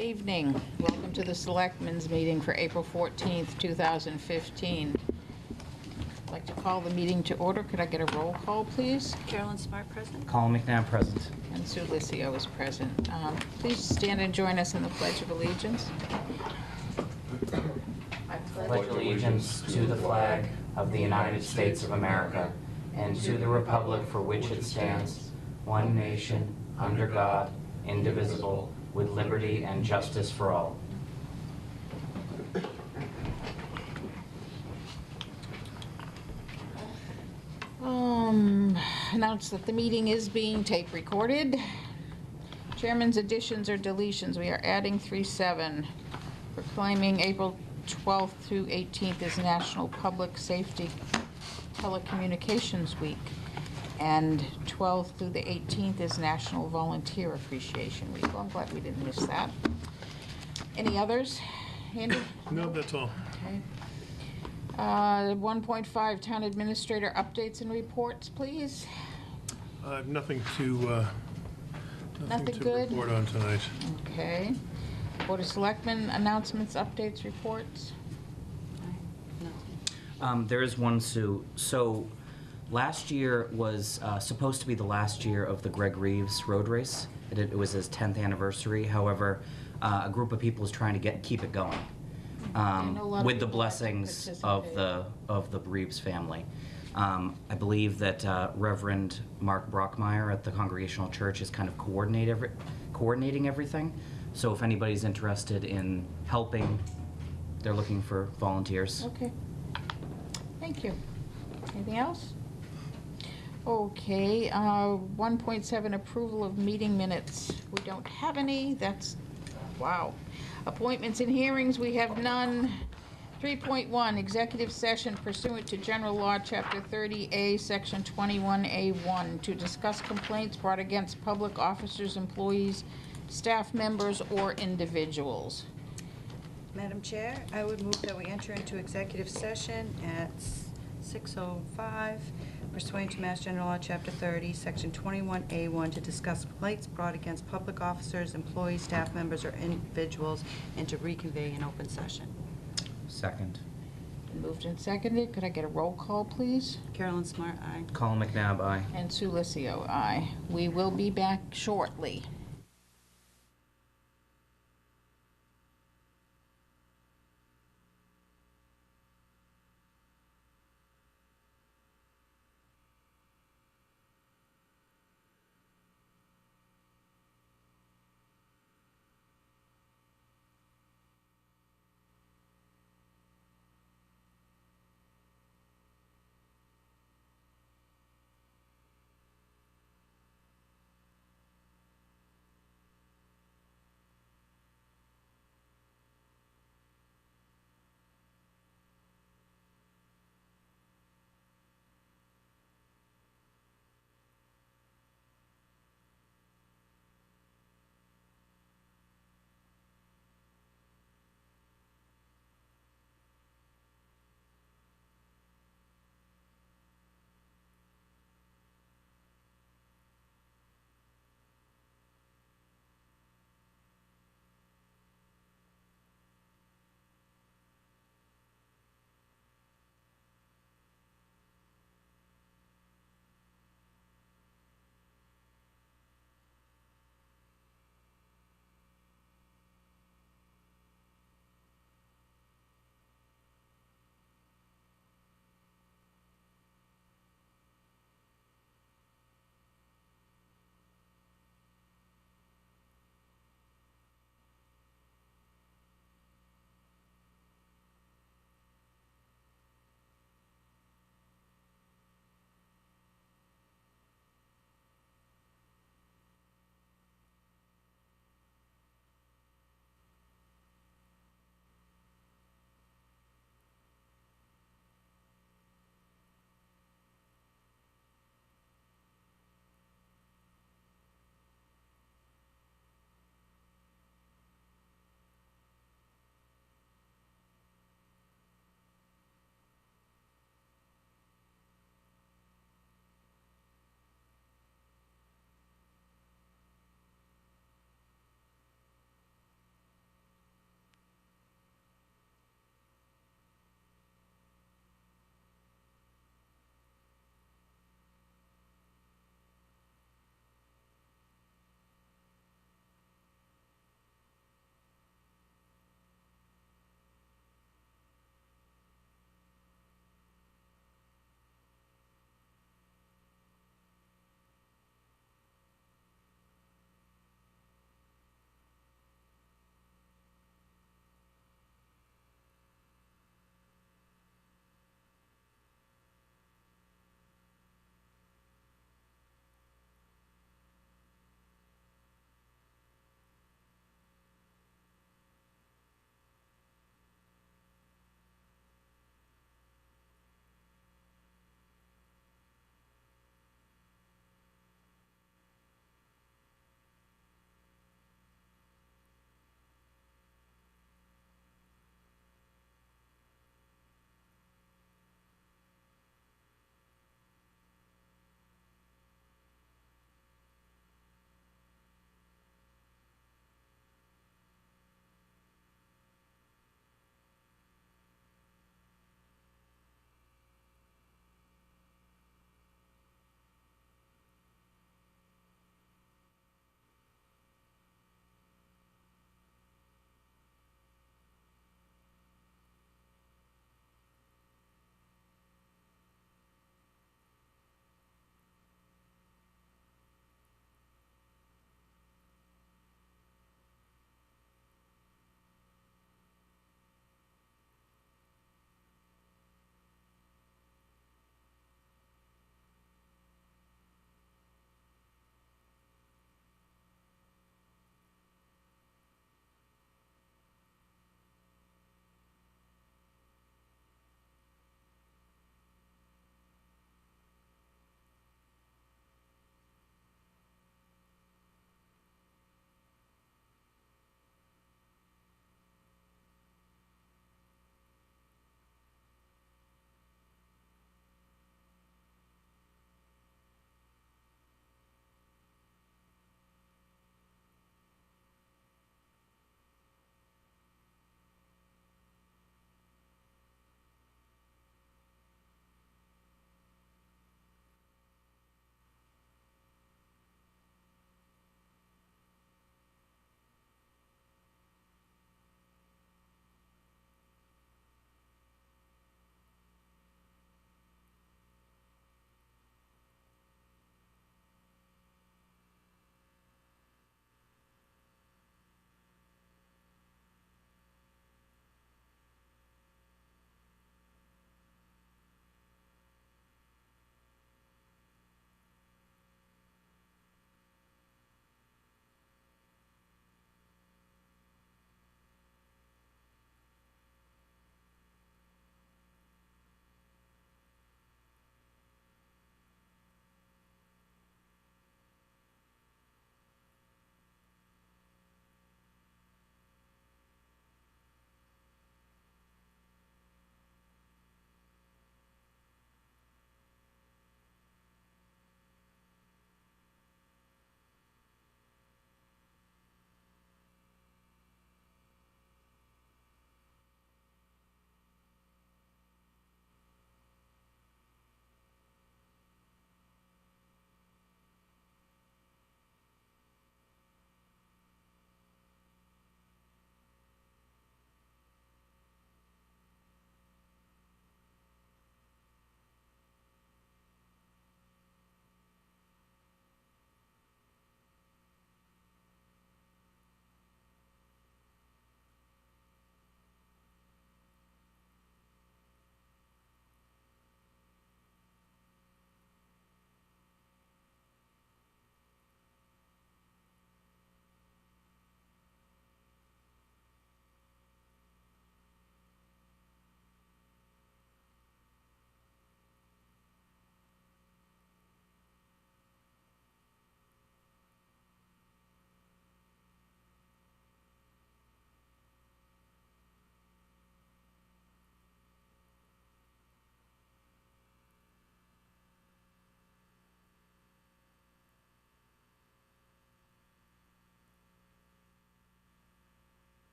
Evening. Welcome to the Selectmen's meeting for April 14th, 2015. I'd like to call the meeting to order. Could I get a roll call, please? Carolyn Smart, present. Colin McNabb, present. And Sue Licio is present. Please stand and join us in the Pledge of Allegiance. I pledge allegiance to the flag of the United States of America and to the republic for which it stands, one nation, under God, indivisible, with liberty and justice for all. Announce that the meeting is being tape recorded. Chairman's additions or deletions. We are adding 3-7, proclaiming April 12th through 18th is National Public Safety Telecommunications Week, and 12th through the 18th is National Volunteer Appreciation Week. Well, I'm glad we didn't miss that. Any others? Andy? No, that's all. Okay. 1.5 Town Administrator updates and reports, please. Nothing to Good? report on tonight. Okay. Board of Selectmen announcements, updates, reports. There is one, Sue. So last year was supposed to be the last year of the Greg Reeves road race. It was his 10th anniversary. However, a group of people is trying to keep it going with the blessings of the Reeves family. I believe that Reverend Mark Brockmeyer at the Congregational Church is kind of coordinating everything. So if anybody's interested in helping, they're looking for volunteers. Okay. Thank you. Anything else? Okay, 1.7 approval of meeting minutes. We don't have any. That's, wow. Appointments and hearings, we have none. 3.1, executive session pursuant to General Law, Chapter 30A, Section 21A1, to discuss complaints brought against public officers, employees, staff members, or individuals. Madam Chair, I would move that we enter into executive session at 6:05 pursuant to Mass General Law, Chapter 30, Section 21A1, to discuss complaints brought against public officers, employees, staff members, or individuals, and to reconvene in open session. Second. Moved and seconded. Could I get a roll call, please? Carolyn Smart, aye. Colin McNabb, aye. And Sue Licio, aye. We will be back shortly.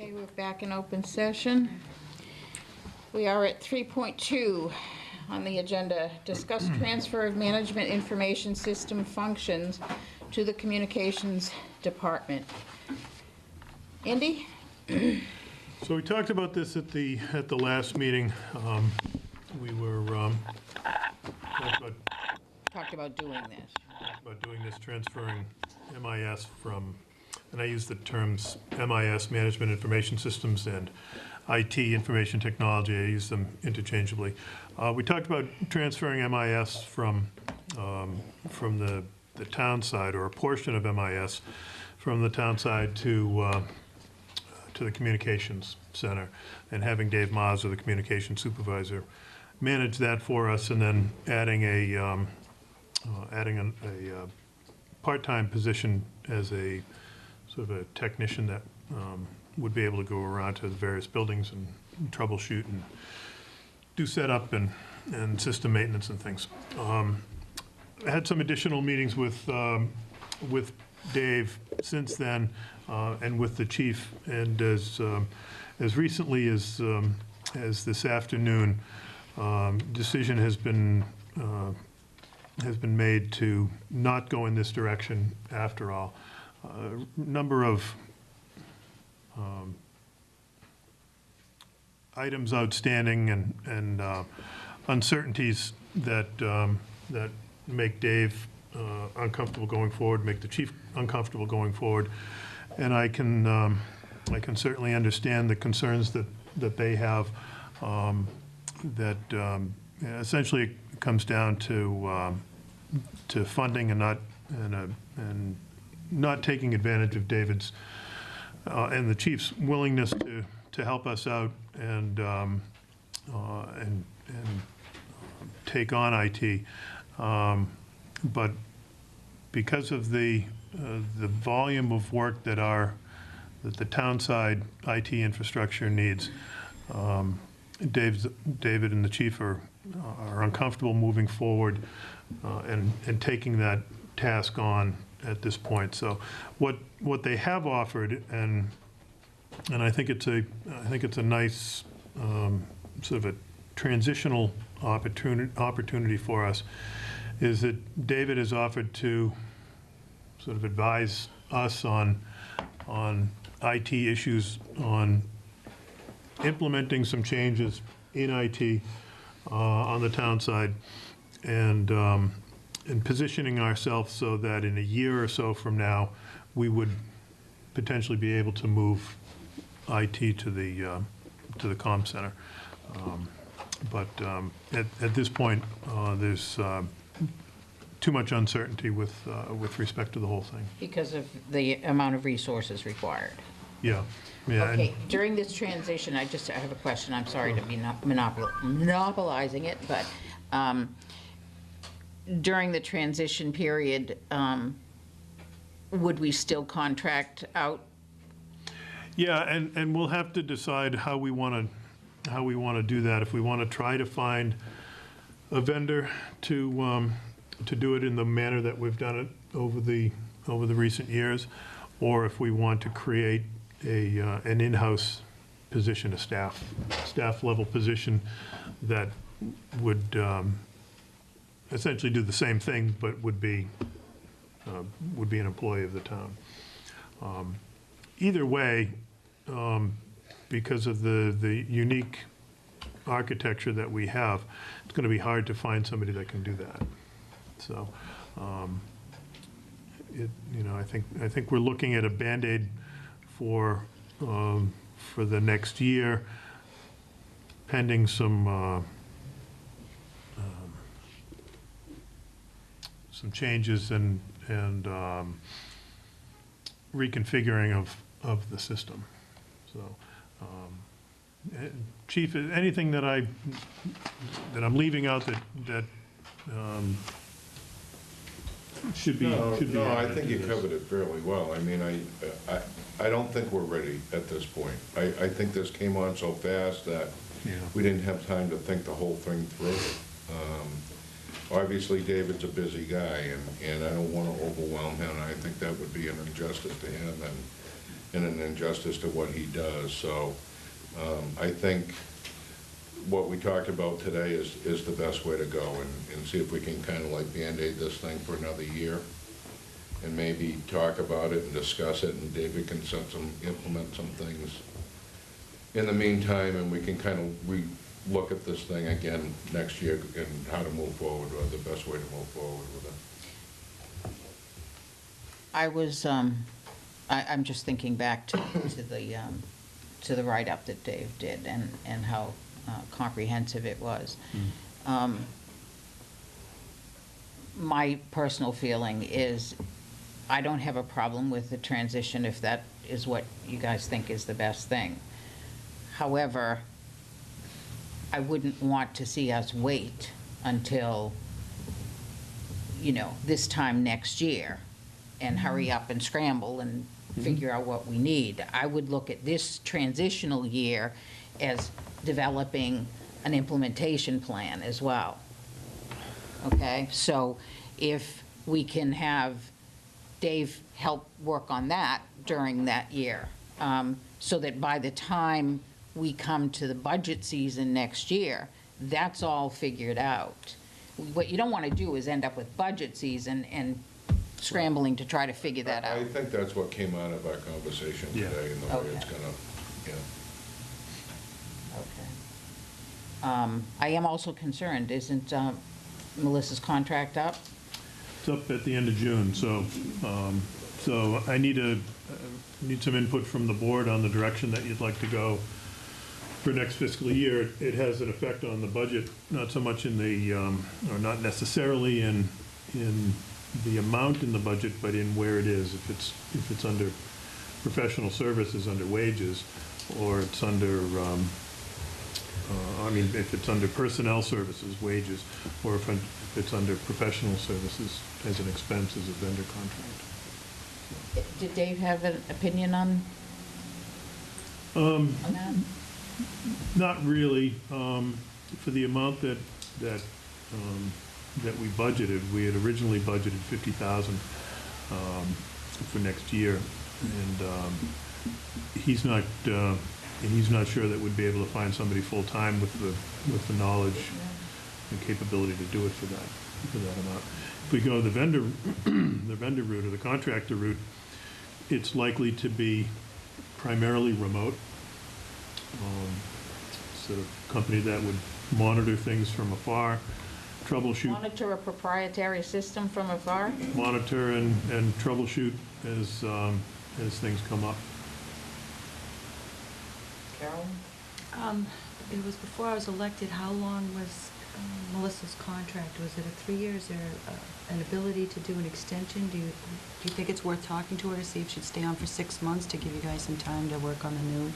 Okay, we're back in open session. We are at 3.2 on the agenda. Discuss transfer of management information system functions to the communications department. Andy? So we talked about this at the last meeting. We were Talked about doing this. about doing this, transferring MIS from, and I use the terms MIS, Management Information Systems, and IT, Information Technology. I use them interchangeably. We talked about transferring MIS from the town side, or a portion of MIS from the town side to the communications center, and having Dave Mazza, the communications supervisor, manage that for us, and then adding a part-time position as a sort of a technician that would be able to go around to the various buildings and troubleshoot and do setup and system maintenance and things. I had some additional meetings with Dave since then, and with the chief, and as recently as this afternoon, decision has been made to not go in this direction after all. A number of items outstanding and uncertainties that make Dave uncomfortable going forward, make the chief uncomfortable going forward, and I can certainly understand the concerns that they have. Essentially it comes down to funding and not taking advantage of David's and the chief's willingness to help us out and take on IT, but because of the volume of work that the town side IT infrastructure needs, David and the chief are uncomfortable moving forward and taking that task on at this point. So what they have offered, and I think it's a nice sort of a transitional opportunity for us, is that David has offered to sort of advise us on IT issues, on implementing some changes in IT on the town side, and positioning ourselves so that in a year or so from now, we would potentially be able to move IT to the comm center. But at this point, there's too much uncertainty with respect to the whole thing. Because of the amount of resources required. Yeah. Yeah. Okay, during this transition, I have a question. I'm sorry to be monopolizing it, but during the transition period, would we still contract out? Yeah, and we'll have to decide how we want to do that. If we want to try to find a vendor to do it in the manner that we've done it over the recent years, or if we want to create an in-house position, a staff level position that would essentially do the same thing, but would be an employee of the town. Either way, because of the unique architecture that we have, it's going to be hard to find somebody that can do that. So, I think we're looking at a Band-Aid for the next year, pending some changes and reconfiguring of the system. So, Chief, anything that I'm leaving out that should be? No, I think you covered it fairly well. I mean, I don't think we're ready at this point. I think this came on so fast that we didn't have time to think the whole thing through. Obviously, David's a busy guy, and I don't want to overwhelm him, and I think that would be an injustice to him and an injustice to what he does. So I think what we talked about today is the best way to go, and see if we can kind of like Band-Aid this thing for another year, and maybe talk about it and discuss it, and David can implement some things in the meantime, and we can kind of look at this thing again next year and how to move forward, or the best way to move forward with it. I'm just thinking back to the write-up that Dave did and how comprehensive it was. My personal feeling is I don't have a problem with the transition if that is what you guys think is the best thing. However, I wouldn't want to see us wait until, this time next year and hurry up and scramble and figure out what we need. I would look at this transitional year as developing an implementation plan as well. Okay, so if we can have Dave help work on that during that year, so that by the time we come to the budget season next year, that's all figured out. What you don't want to do is end up with budget season and scrambling to try to figure that out. I think that's what came out of our conversation today, and the way it's Okay. gonna, Okay. I am also concerned, isn't Melissa's contract up? It's up at the end of June, so I need some input from the board on the direction that you'd like to go for next fiscal year. It has an effect on the budget, not so much in the, or not necessarily in the amount in the budget, but in where it is. If it's under professional services, under wages, or it's under, if it's under personnel services, wages, or if it's under professional services as an expense, as a vendor contract. Did Dave have an opinion on that? Not really. For the amount that we budgeted, we had originally budgeted $50,000 for next year, and he's not sure that we'd be able to find somebody full-time with the knowledge and capability to do it for that amount. If we go the vendor route or the contractor route, it's likely to be primarily remote. Sort of company that would monitor things from afar, troubleshoot. Monitor a proprietary system from afar? Monitor and troubleshoot as things come up. Carolyn? It was before I was elected. How long was Melissa's contract? Was it a 3 year? Is there an ability to do an extension? Do you think it's worth talking to her to see if she'd stay on for 6 months to give you guys some time to work on the new?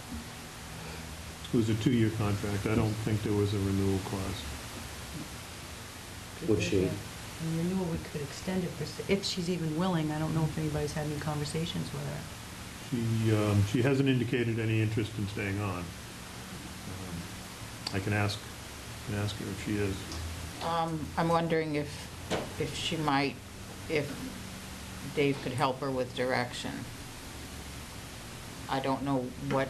It was a 2-year contract. I don't think there was a renewal clause. Would she? And renewal, we could extend it if she's even willing. I don't know if anybody's had any conversations with her. She hasn't indicated any interest in staying on. I can ask her if she is. I'm wondering if Dave could help her with direction. I don't know what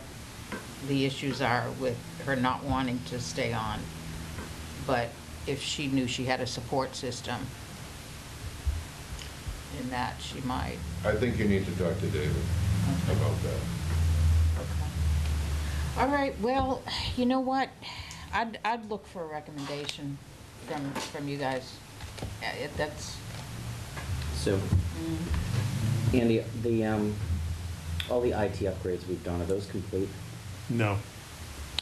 the issues are with her not wanting to stay on, but if she knew she had a support system in that, she might. I think you need to talk to David about that. Okay. All right, well, you know what? I'd look for a recommendation from you guys. That's. So, Andy, all the IT upgrades we've done, are those complete? No,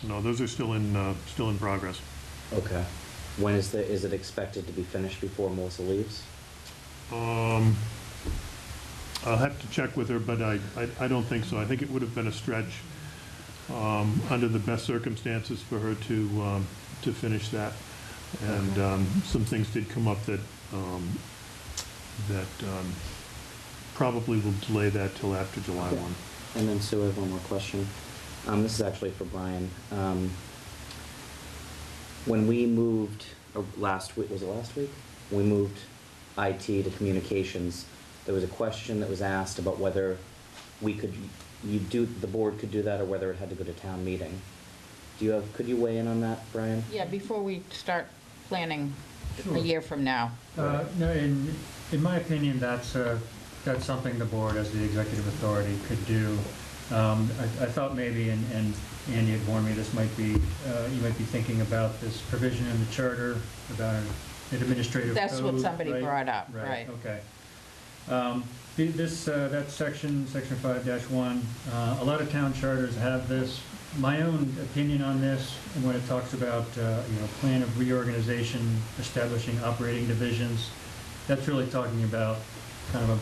those are still in progress. Okay. When is it expected to be finished before Melissa leaves? I'll have to check with her, but I don't think so. I think it would have been a stretch under the best circumstances for her to finish that. And some things did come up that probably will delay that till after July 1. And then Sue, I have one more question. This is actually for Brian. When we moved, last week, was it last week? When we moved IT to communications, there was a question that was asked about whether we could the board could do that, or whether it had to go to town meeting. Could you weigh in on that, Brian? Yeah, before we start planning a Sure. year from now. No, in my opinion, that's something the board, as the executive authority, could do. I thought maybe, and Andy had warned me, this might be, you might be thinking about this provision in the charter about an administrative code. That's what somebody right? brought up, right. Okay. That section 5-1, a lot of town charters have this. My own opinion on this, and when it talks about, plan of reorganization, establishing operating divisions, that's really talking about kind of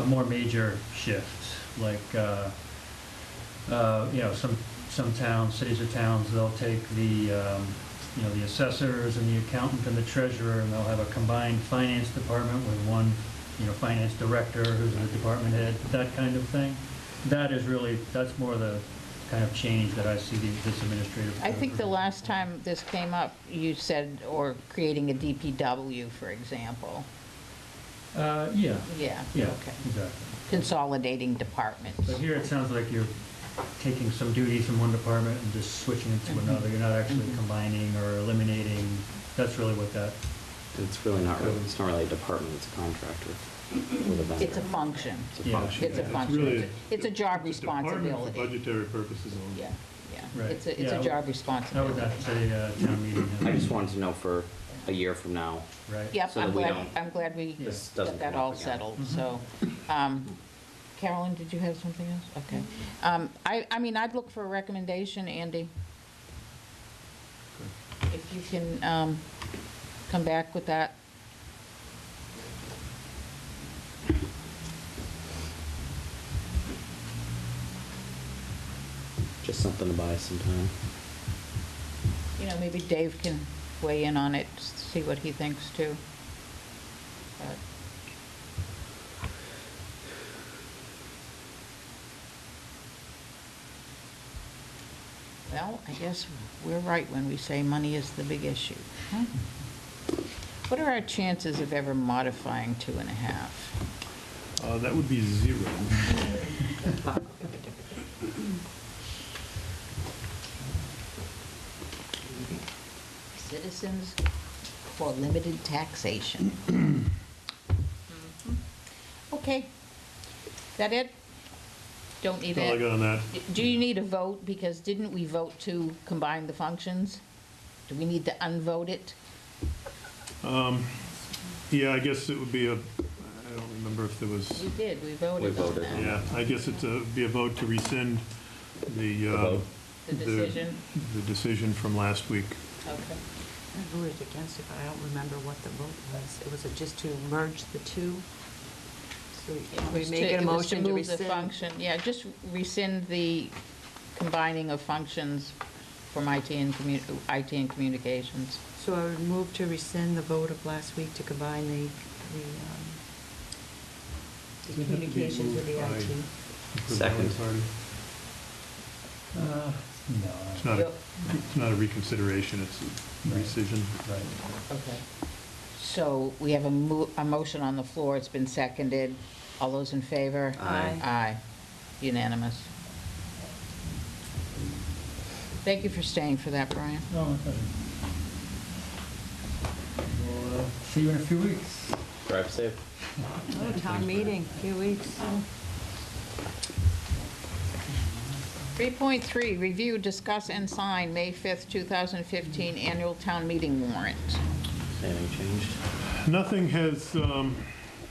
a more major shift, like, some towns, cities or towns, they'll take the assessors and the accountant and the treasurer, and they'll have a combined finance department with one, finance director who's the department head, that kind of thing. That's more the kind of change that I see this administrative. I think the last time this came up, you said, or creating a DPW, for example. Yeah, Yeah, yeah, okay. exactly. Consolidating departments. But here it sounds like you're taking some duties from one department and just switching it to another. You're not actually combining or eliminating. That's really what that. It's not really a department, it's a contract with a vendor. It's a function. It's a Yeah. function. It's a function. really- It's a job It's a department responsibility. for budgetary purposes only. Yeah, yeah. Right. It's a Yeah, job I would responsibility. not say town meeting. I just wanted to know for a year from now. Right. Yep, so that we don't- I'm glad we This got doesn't that come up all again. settled, Mhm. so. Carolyn, did you have something else? Okay. I mean, I'd look for a recommendation, Andy. If you can come back with that. Just something to buy sometime. Maybe Dave can weigh in on it, see what he thinks too. But- Well, I guess we're right when we say money is the big issue. huh? What are our chances of ever modifying 2.5? That would be 0. Citizens for limited taxation. Okay. That it? Don't need That's all I it? got on that. Do you need a vote? Because didn't we vote to combine the functions? Do we need to unvote it? Yeah, I guess it would be I don't remember if there was, We did, we voted on voted. that. yeah, I guess it'd be a vote to rescind the, vote. The decision? the decision from last week. Okay. I voted against it, but I don't remember what the vote was. Was it just to merge the two? So It we was make to- a motion to move the rescind. function, yeah, just rescind the combining of functions from IT and communications. So I would move to rescind the vote of last week to combine the communications with the IT. Second. No. It's not a reconsideration, it's a rescission. Right. Okay. So we have a motion on the floor, it's been seconded. All those in favor? Aye. Aye. Unanimous. Thank you for staying for that, Brian. No, it doesn't. We'll see you in a few weeks. Drive safe. Oh, town meeting, few weeks. 3.3, review, discuss, and sign May 5th, 2015 annual town meeting warrant. Anything changed?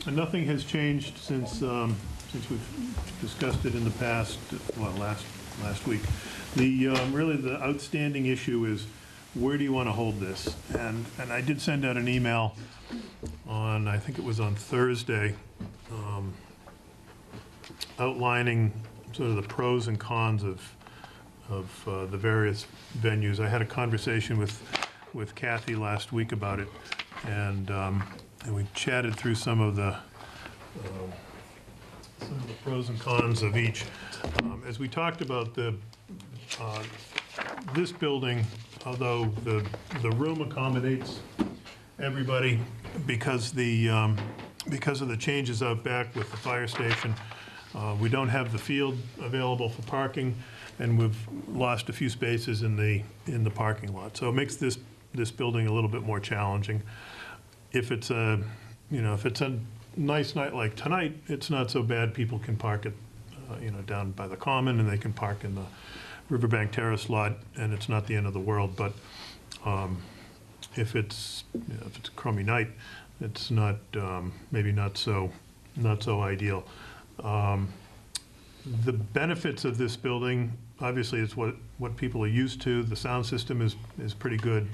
Nothing has changed since we've discussed it in the past, well, last week. Really, the outstanding issue is, where do you want to hold this? And I did send out an email on, I think it was on Thursday, outlining sort of the pros and cons of the various venues. I had a conversation with Kathy last week about it, and we chatted through some of the pros and cons of each. As we talked about this building, although the room accommodates everybody because of the changes out back with the fire station, We don't have the field available for parking, and we've lost a few spaces in the parking lot. So it makes this building a little bit more challenging. If it's a nice night like tonight, it's not so bad. People can park it, down by the common, and they can park in the Riverbank Terrace lot, and it's not the end of the world. But if it's a crummy night, it's not maybe not so ideal. The benefits of this building, obviously, it's what people are used to. The sound system is pretty good.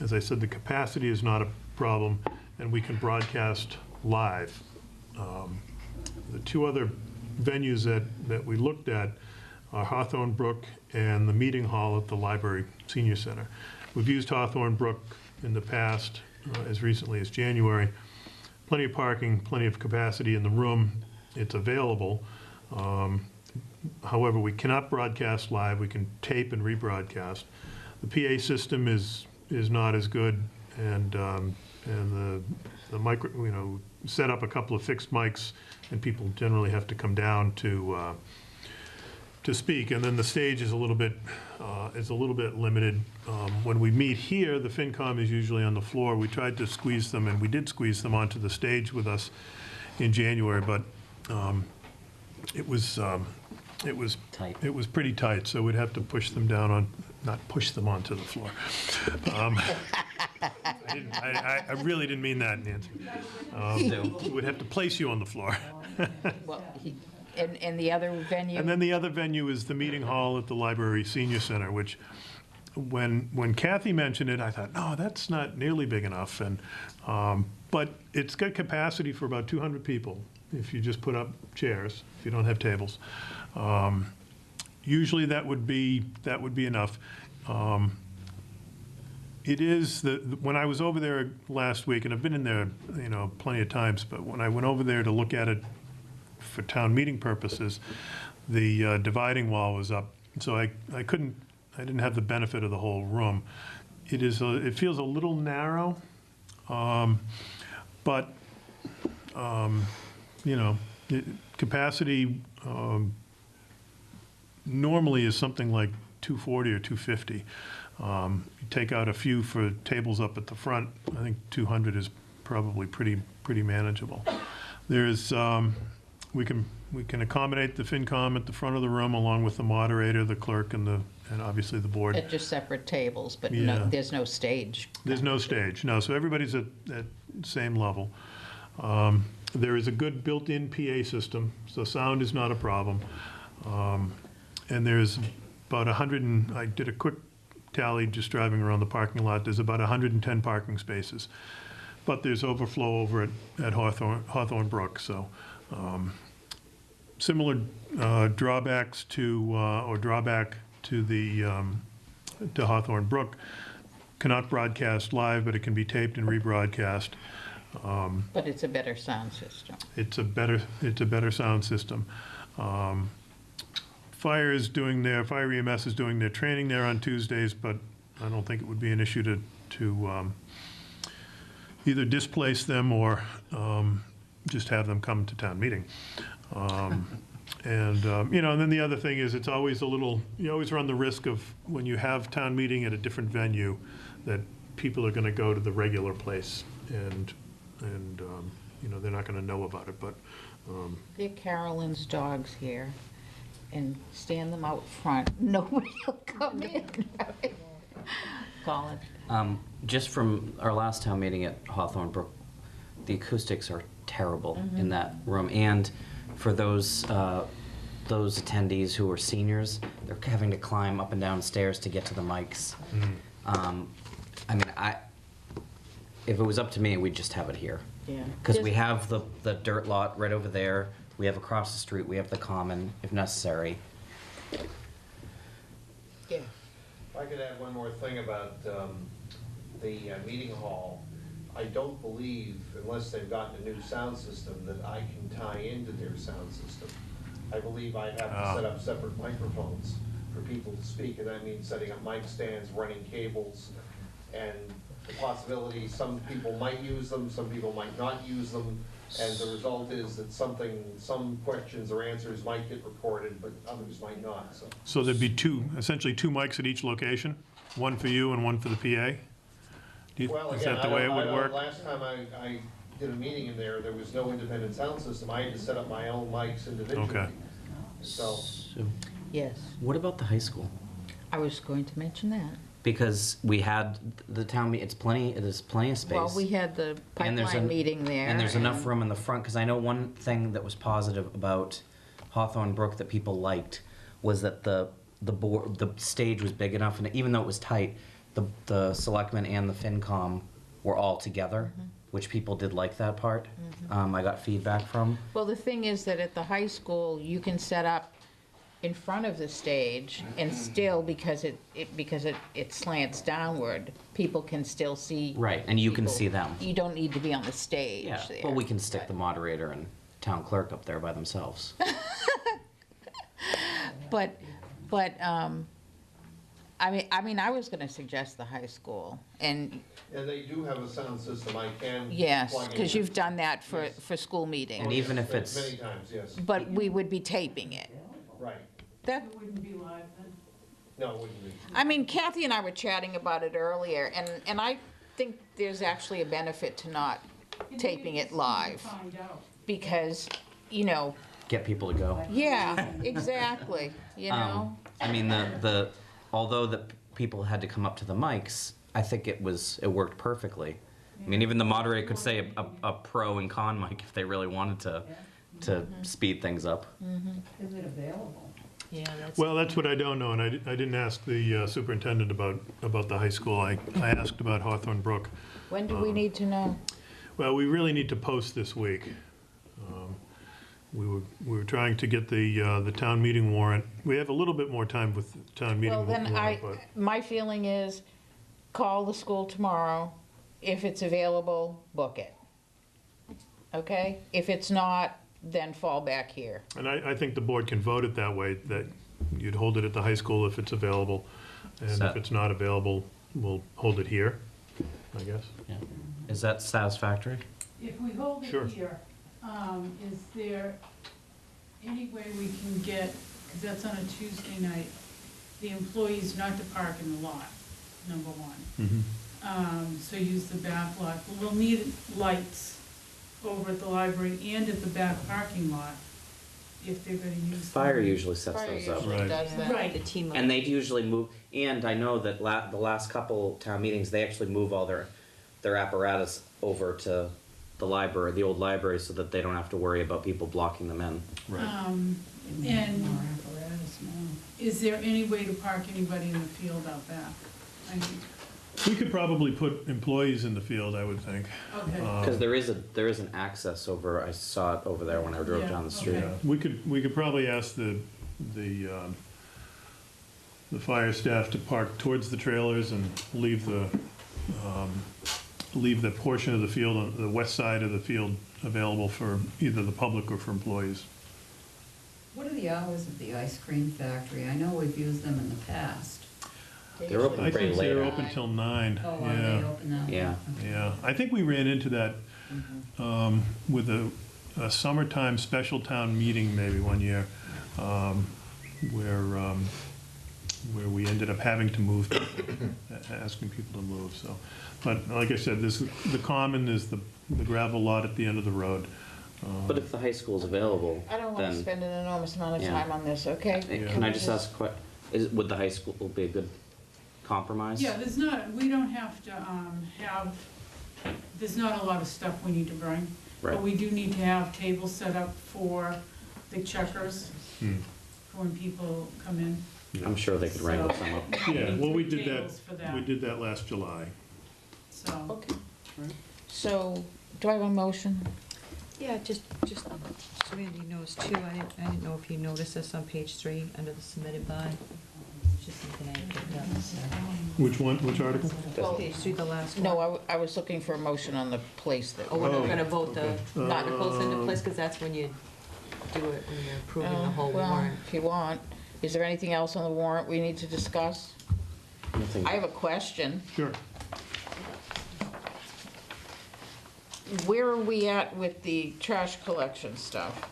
As I said, the capacity is not a problem, and we can broadcast live. The two other venues that we looked at are Hawthorne Brook and the meeting hall at the Library Senior Center. We've used Hawthorne Brook in the past, as recently as January. Plenty of parking, plenty of capacity in the room. It's available. However, we cannot broadcast live. We can tape and rebroadcast. The PA system is not as good, and the micro, set up a couple of fixed mics, and people generally have to come down to speak. And then the stage is a little bit limited. When we meet here, the FinCom is usually on the floor. We tried to squeeze them, and we did squeeze them onto the stage with us in January, but it was Tight. It was pretty tight, so we'd have to push them down not push them onto the floor. I really didn't mean that, Nancy. We'd have to place you on the floor. Well, and the other venue? And then the other venue is the meeting hall at the Library Senior Center, which when Kathy mentioned it, I thought, no, that's not nearly big enough. And but it's got capacity for about 200 people if you just put up chairs, if you don't have tables. Usually that would be enough. It is when I was over there last week, and I've been in there, plenty of times, but when I went over there to look at it for town meeting purposes, the dividing wall was up, so I didn't have the benefit of the whole room. It feels a little narrow, but capacity normally is something like 240 or 250. You take out a few for tables up at the front, I think 200 is probably pretty manageable. There's we can accommodate the FinCom at the front of the room, along with the moderator, the clerk, and obviously the board. At just separate tables, but Yeah. there's no stage. There's no stage, no, so everybody's at same level. There is a good built-in PA system, so sound is not a problem. And there's about 100, I did a quick tally just driving around the parking lot, there's about 110 parking spaces. But there's overflow over at Hawthorne Brook, so similar drawbacks drawback to to Hawthorne Brook. Cannot broadcast live, but it can be taped and rebroadcast. But it's a better sound system. It's a better sound system. Fire EMS is doing their training there on Tuesdays, but I don't think it would be an issue to either displace them or just have them come to town meeting. And then the other thing is, it's always you always run the risk of, when you have town meeting at a different venue, that people are going to go to the regular place, and they're not going to know about it. But Get Carolyn's dogs here and stand them out front. Nobody will come in. Right? Colin? Just from our last town meeting at Hawthorne Brook, the acoustics are terrible in that room. And for those attendees who are seniors, they're having to climb up and down stairs to get to the mics. If it was up to me, we'd just have it here. Yeah. Because we have the dirt lot right over there. We have across the street, we have the common, if necessary. Yeah. If I could add one more thing about the meeting hall, I don't believe, unless they've gotten a new sound system, that I can tie into their sound system. I believe I'd have to set up separate microphones for people to speak, and that means setting up mic stands, running cables, and the possibility some people might use them, some people might not use them, and the result is that some questions or answers might get recorded, but others might not, so. So there'd be essentially two mics at each location? One for you and one for the PA? Well, Is again, that the way it would work? last time I did a meeting in there was no independent sound system. I had to set up my own mics individually. Okay. So, So, Yes, what about the high school? I was going to mention that. Because we had the town, there's plenty of space. Well, we had the And there's pipeline an- meeting there. And there's enough room in the front, because I know one thing that was positive about Hawthorne Brook that people liked was that the stage was big enough, and even though it was tight, the selectmen and the FinCom were all together, which people did like that part. I got feedback from. Well, the thing is that at the high school, you can set up in front of the stage, and still, because it slants downward, people can still see. Right, and you can people. see them. You don't need to be on the stage Yeah, there. but we can stick the moderator and town clerk up there by themselves. But, I mean, I was gonna suggest the high school, and and they do have a sound system I can yes, plug in. because you've done that for, Yes. for school meetings. And even if Many it's, times, yes, But we would be taping it. right. That, It wouldn't be live then? No, it wouldn't be. I mean, Kathy and I were chatting about it earlier, and I think there's actually a benefit to not taping it live, Find out. because, you know, get people to go. yeah, exactly, you know? I mean, although the people had to come up to the mics, I think it worked perfectly. I mean, even the moderator could say a pro and con mic if they really wanted to speed things up. Is it available? Yeah, that's. Well, that's what I don't know, and I didn't ask the superintendent about the high school. I asked about Hawthorne Brook. When do we need to know? Well, we really need to post this week. We were trying to get the town meeting warrant. We have a little bit more time with the town meeting Well, then warrant, but my feeling is, call the school tomorrow. If it's available, book it. Okay? If it's not, then fall back here. and I think the board can vote it that way, that you'd hold it at the high school if it's available, and So- if it's not available, we'll hold it here, I guess. Yeah. Is that satisfactory? If we hold Sure. it here, is there any way we can get, because that's on a Tuesday night, the employees not to park in the lot, number one. So use the back lot. But we'll need lights over at the library and at the back parking lot if they're gonna use. Fire them. usually sets Fire those up. usually Right. does that. Right. The team. And they usually move, and I know that the last couple town meetings, they actually move all their apparatus over to the library, the old library, so that they don't have to worry about people blocking them in. And is there any way to park anybody in the field out back? I mean, We could probably put employees in the field, I would think. okay. Because there is an access over, I saw it over there when I drove Yeah, down the street. okay. Yeah, we could probably ask the fire staff to park towards the trailers and leave the portion of the field, on the west side of the field, available for either the public or for employees. What are the hours of the ice cream factory? I know we've used them in the past. They're open I pretty think late. they're open till 9. Oh, are they Yeah, open now? Yeah. Okay. yeah. I think we ran into that with a summertime special town meeting maybe one year, where we ended up having to move, asking people to move, so. But like I said, the common is the gravel lot at the end of the road. But if the high school's available, I don't want to then, spend an enormous amount of Yeah. time on this, okay? can I just ask, would the high school be a good compromise? Yeah, we don't have to, there's not a lot of stuff we need to bring. Right. But we do need to have tables set up for the checkers, Hmm. for when people come in. I'm sure they could wrangle some up. Yeah, well, we did Tables for that. we did that last July. So, Okay. So, do I have a motion? Yeah, just so Randy knows too, I didn't know if you noticed this on page 3, under the submitted by. It's just something I picked up, so. Which article? Well, Page 3, the last one. No, I was looking for a motion on the place that. Oh, we're Oh, not gonna vote the okay. articles into place, because that's when you do it, when you're approving the whole Well, warrant. if you want. Is there anything else on the warrant we need to discuss? Nothing- I have a question. Sure. where are we at with the trash collection stuff?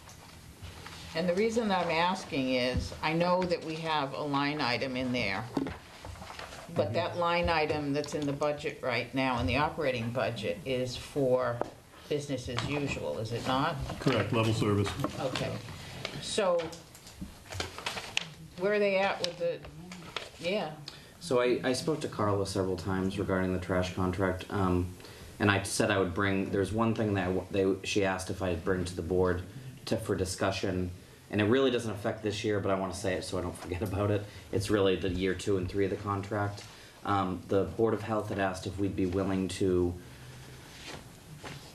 And the reason I'm asking is, I know that we have a line item in there, but that line item that's in the budget right now, in the operating budget, is for business as usual, is it not? Correct, level service. Okay, so where are they at with the, yeah, So I spoke to Carla several times regarding the trash contract, and I said I would bring, there's one thing that she asked if I'd bring to the board for discussion, and it really doesn't affect this year, but I want to say it so I don't forget about it. It's really the year 2 and 3 of the contract. The Board of Health had asked if we'd be willing to,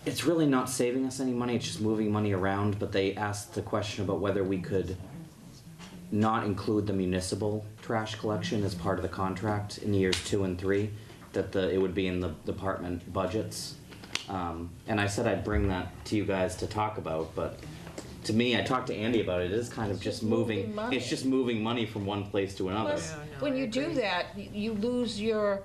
it's really not saving us any money, it's just moving money around, but they asked the question about whether we could not include the municipal trash collection as part of the contract in years 2 and 3, that it would be in the department budgets. And I said I'd bring that to you guys to talk about, but to me, I talked to Andy about it, it is kind of just moving, money. it's just moving money from one place to another. plus, when you do that, you lose your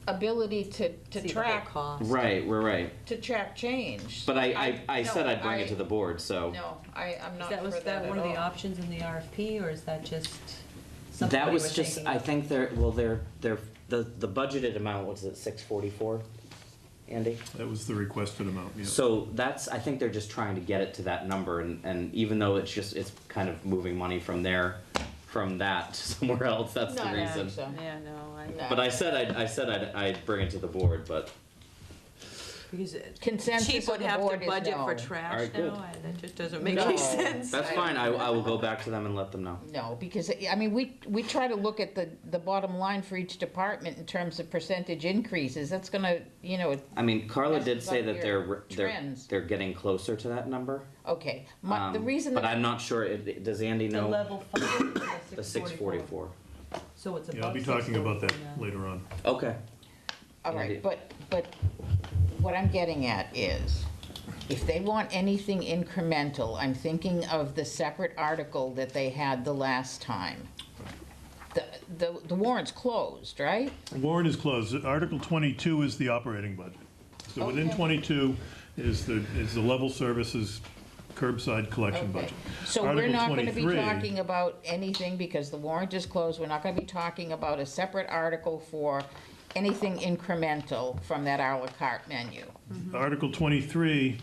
ability to track, Right. to track change. But I said no, I'd bring it to the board, so. No, I'm not Was for that that one at of the all. options in the RFP, or is that just something That we was were just, thinking I of? think the budgeted amount was at 644, Andy? That was the requested amount, yeah. So that's, I think they're just trying to get it to that number, and even though it's kind of moving money from that to somewhere else, that's the No, I don't reason. think so. Yeah, no, No. But I said I'd bring it to the board, but, because Consensus Chief of would the have to board is budget for no. trash Alright, good. now, that just doesn't make No. any sense. that's fine, I will go back to them and let them know. No, because, I mean, we try to look at the bottom line for each department in terms of percentage increases, that's gonna, I mean, Carla did Messes say up that your trends. they're getting closer to that number. okay. The reason But that, I'm not sure, does Andy The know? level funded, The 644. So it's above Yeah, I'll be talking about that 644. later on. Okay. all Andy. right, but what I'm getting at is, if they want anything incremental, I'm thinking of the separate article that they had the last time. The warrant's closed, right? The warrant is closed. Article 22 is the operating budget. So within Okay. 22 is the level services curbside collection Okay. budget. So we're Article not gonna be 23 talking about anything, because the warrant is closed, we're not gonna be talking about a separate article for anything incremental from that à la carte menu. Article 23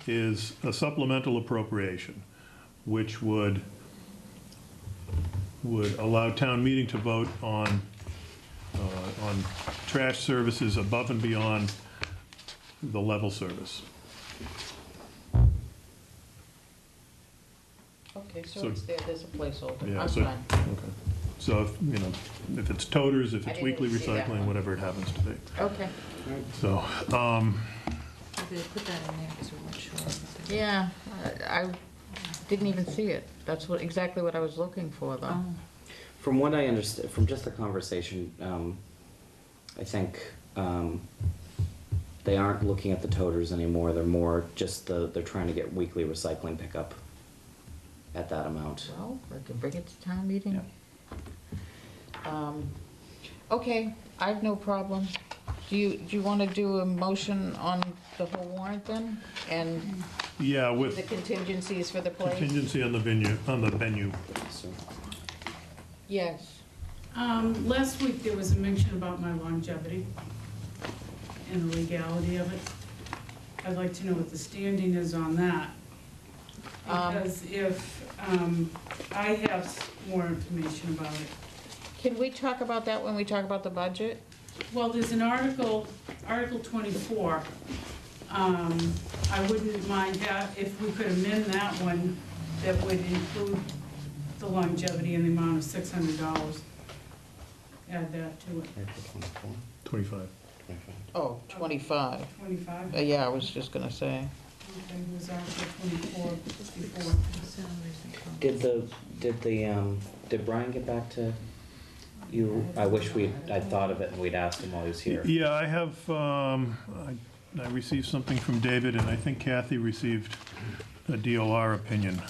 is a supplemental appropriation, which would allow town meeting to vote on trash services above and beyond the level service. Okay, so So- it's there, there's a placeholder, Yeah, I'm so- fine. Okay. So, if it's toters, if I it's didn't weekly see that recycling, one. whatever it happens to be. Okay, So, Did they put that in there because we weren't sure? what they- yeah, I didn't even see it, that's exactly what I was looking for, though. Oh. From what I understand, from just the conversation, I think they aren't looking at the toters anymore. They're more just they're trying to get weekly recycling pickup at that amount. Well, I can bring it to town meeting. Okay, I have no problem. Do you want to do a motion on the whole warrant then? And yeah, the with contingencies for the place? contingency on the venue. So, Yes. Last week, there was a mention about my longevity and the legality of it. I'd like to know what the standing is on that. Because if, I have more information about it. Can we talk about that when we talk about the budget? Well, there's an Article 24. I wouldn't mind that, if we could amend that one, that would include the longevity in the amount of $600. Add that to it. April 24, 25. 25. Oh, 25. 25? Yeah, I was just gonna say. Okay, it was Article 24 before. Did Brian get back to you? I wish I'd thought of it and we'd asked him while he was here. Yeah, I have, I received something from David, and I think Kathy received a DOR opinion.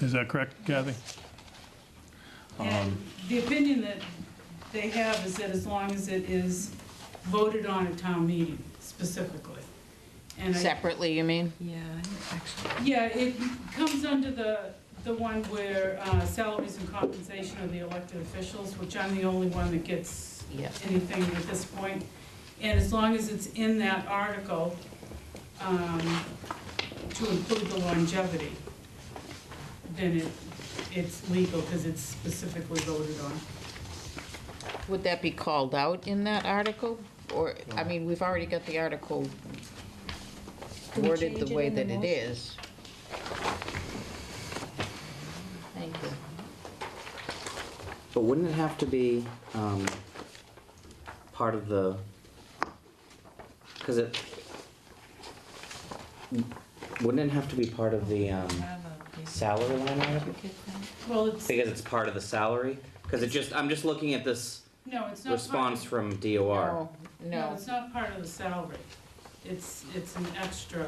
Is that correct, Kathy? And the opinion that they have is that as long as it is voted on at town meeting specifically, And Separately, you mean? Yeah, actually. Yeah, it comes under the one where salaries and compensation of the elected officials, which I'm the only one that gets Yeah. anything at this point. And as long as it's in that article, to include the longevity, then it's legal because it's specifically voted on. Would that be called out in that article? Or, I mean, we've already got the article Can we worded change the it way in the that it motion? is. Thank you. But wouldn't it have to be part of the, because it, wouldn't it have to be part of the salary line item? Well, it's, Because it's part of the salary? Because it just, I'm just looking at this no, it's not. response part from DOR. No, No, no. it's not part of the salary. It's an extra.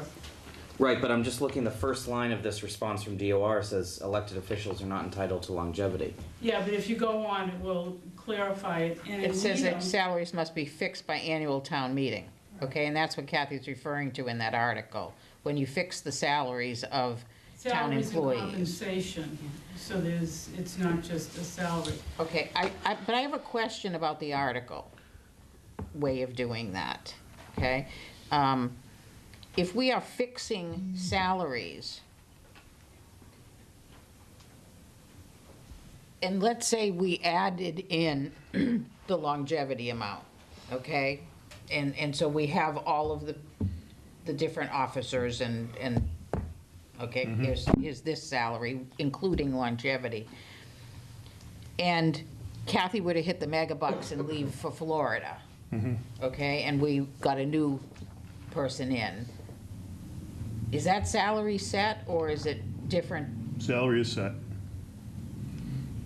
Right, but I'm just looking, the first line of this response from DOR says elected officials are not entitled to longevity. Yeah, but if you go on, it will clarify it. And It in says that Needham- salaries must be fixed by annual town meeting, okay? And that's what Kathy's referring to in that article, when you fix the salaries of town salaries and employees. compensation, so it's not just a salary. Okay, but I have a question about the article way of doing that, okay? If we are fixing salaries, and let's say we added in the longevity amount, okay? And so we have all of the different officers and, okay, here's this salary, including longevity. And Kathy would have hit the mega bucks and leave for Florida, okay? And we got a new person in. Is that salary set, or is it different? Salary is set.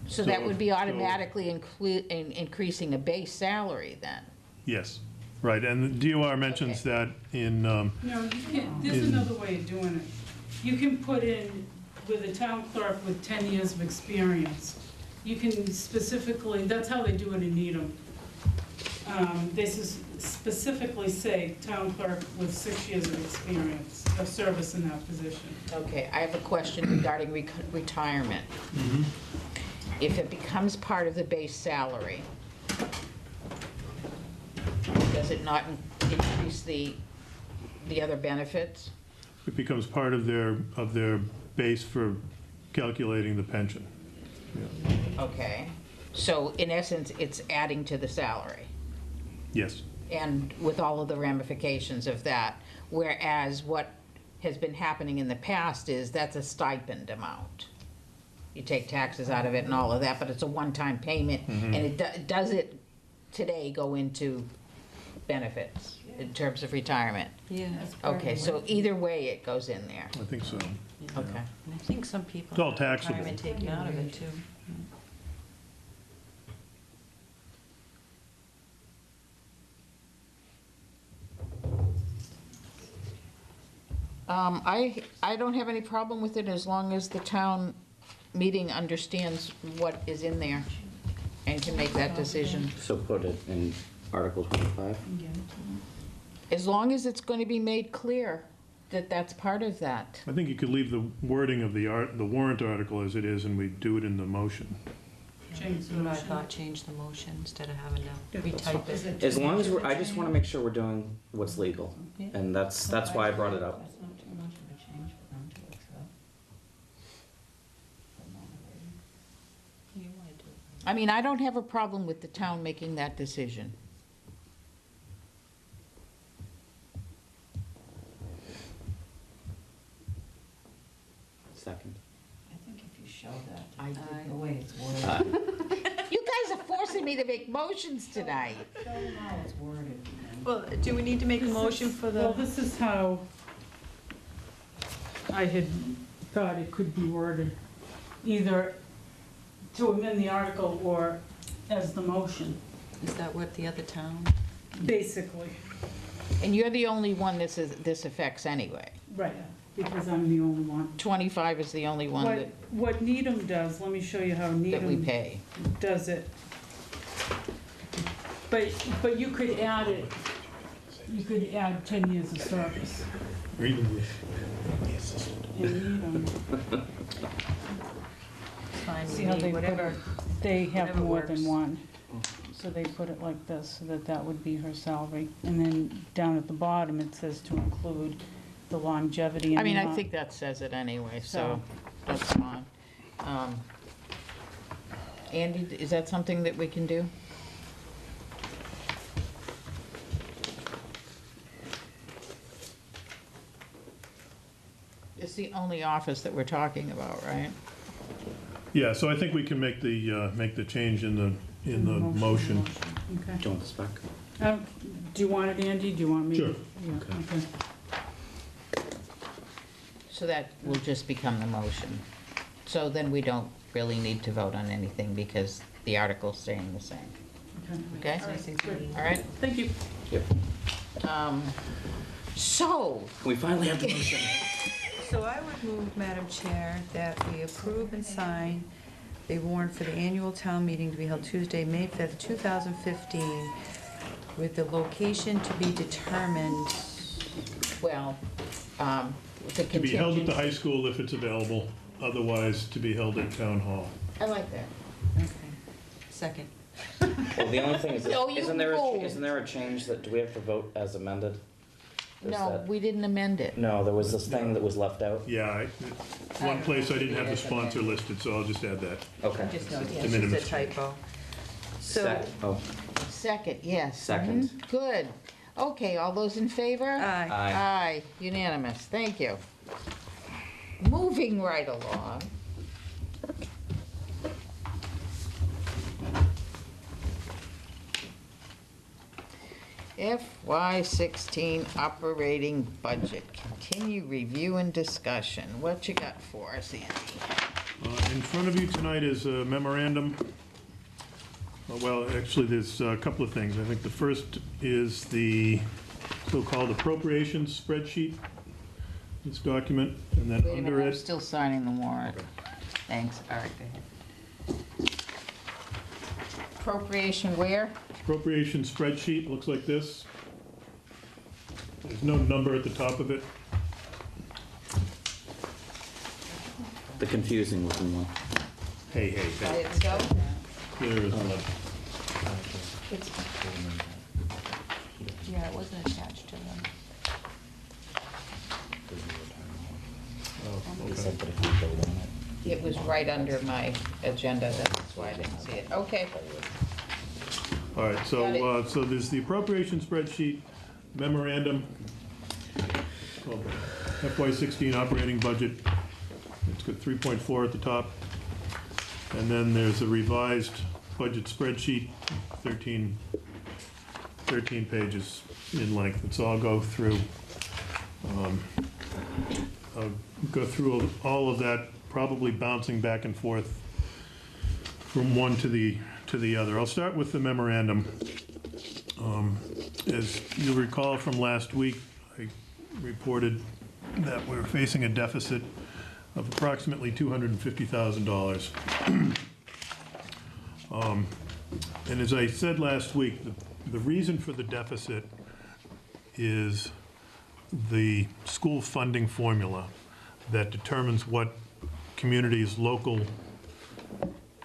So that would be So- automatically increasing a base salary then? Yes, right, and the DOR mentions that in, No, you can, there's another way of doing it. You can put in with a town clerk with 10 years of experience. You can specifically, that's how they do it in Needham. They specifically say town clerk with 6 years of experience of service in that position. Okay, I have a question regarding retirement. If it becomes part of the base salary, does it not increase the other benefits? it becomes part of their base for calculating the pension. Okay, so in essence, it's adding to the salary, Yes, and with all of the ramifications of that. Whereas what has been happening in the past is that's a stipend amount. You take taxes out of it and all of that, but it's a one-time payment, and it does it today go into benefits in terms of retirement? Yeah. Okay, so either way, it goes in there. I think so. Okay. And I think some people It's all have taxable. retirement taken out of it too. I don't have any problem with it as long as the town meeting understands what is in there and can make that decision. So put it in Article 25. As long as it's going to be made clear that that's part of that. I think you could leave the wording of the warrant article as it is, and we do it in the motion. Change the That's what I motion. thought, change the motion instead of having to retype it. As long as I just want to make sure we're doing what's legal, and that's why I brought it up. That's not too much of a change for them to accept. You want to do it. I mean, I don't have a problem with the town making that decision. Second. I think if you show that, I did. the way it's worded, You guys are forcing me to make motions tonight. show them how it's worded. and Well, do we need to make a This motion is- for Well, the, this is how I had thought it could be worded, either to amend the article or as the motion, Is that what the other town? basically. And you're the only one this affects anyway. Right, because I'm the only one. 25 is the only one What Needham does, let me show you how that we Needham pay. does it. But you could add it, you could add 10 years of service. Or even with And, Fine see with how me, they put whatever. it, they have whatever more works. than one. So they put it like this, so that that would be her salary. And then down at the bottom, it says to include the longevity. I and mean, I not- think that says it anyway, so So- that's fine. Andy, is that something that we can do? It's the only office that we're talking about, right? Yeah, so I think we can make the change in the motion. Okay. Do you want the spec? Do you want it, Andy? Do you want me? Sure. Yeah, okay. So that will just become the motion. So then we don't really need to vote on anything because the article's staying the same. Okay? All right, good. All right? Thank you. Yep. So, We finally have the motion. So I would move, Madam Chair, that we approve and sign the warrant for the annual town meeting to be held Tuesday, May 5th, 2015, with the location to be determined. well, the To be held at the contingent. high school if it's available, otherwise to be held at town hall. I like that. Okay. Second. Well, the only thing is, No, you isn't there, moved. isn't there a change that, do we have to vote as amended? Is No, that- we didn't amend it. No, there was this thing that was left out. Yeah, one place I didn't have the sponsor listed, so I'll just add that. Okay. Just know, It's yeah, de it's minimis just a typo. So, Sec- Oh, Second, yes. Second. Mhm. Good. Okay, all those in favor? aye. aye. Aye, unanimous, thank you. Moving right along. FY16 operating budget, continue review and discussion. What you got for us, Andy? In front of you tonight is a memorandum. Well, actually, there's a couple of things. I think the first is the so-called appropriations spreadsheet, this document, and then Wait a under minute, I'm it, still signing the warrant. Thanks, all right, go ahead. Appropriation where? appropriation spreadsheet, looks like this. There's no number at the top of it. The confusing looking one. Hey, hey, hey. Let's go. There's one. It's, yeah, it wasn't attached to them. Oh, He okay. said that if we vote on it. It was right under my agenda, that's why I didn't see it. Okay, All right, Got so, so there's the appropriation spreadsheet, memorandum, called FY16 operating budget. It's got 3.4 at the top. And then there's a revised budget spreadsheet, 13 pages in length. So I'll go through all of that, probably bouncing back and forth from one to the other. I'll start with the memorandum. As you'll recall from last week, I reported that we're facing a deficit of approximately $250,000. And as I said last week, the reason for the deficit is the school funding formula that determines what communities' local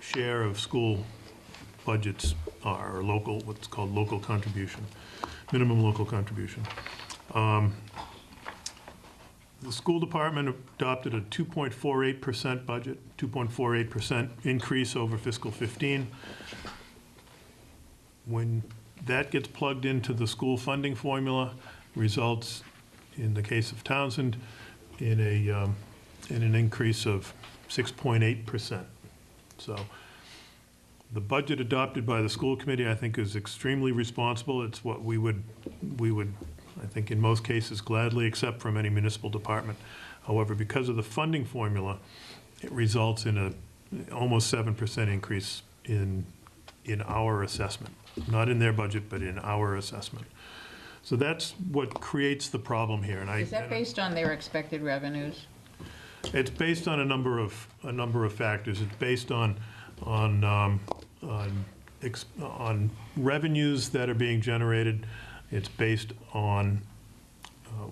share of school budgets are, or local, what's called local contribution, minimum local contribution. The school department adopted a 2.48% budget, 2.48% increase over fiscal 15. When that gets plugged into the school funding formula, results, in the case of Townsend, in an increase of 6.8%. So the budget adopted by the school committee, I think, is extremely responsible. It's what we would, I think, in most cases, gladly accept from any municipal department. However, because of the funding formula, it results in a almost 7% increase in our assessment. Not in their budget, but in our assessment. So that's what creates the problem here. And is that based on their expected revenues? It's based on a number of factors. It's based on revenues that are being generated It's based on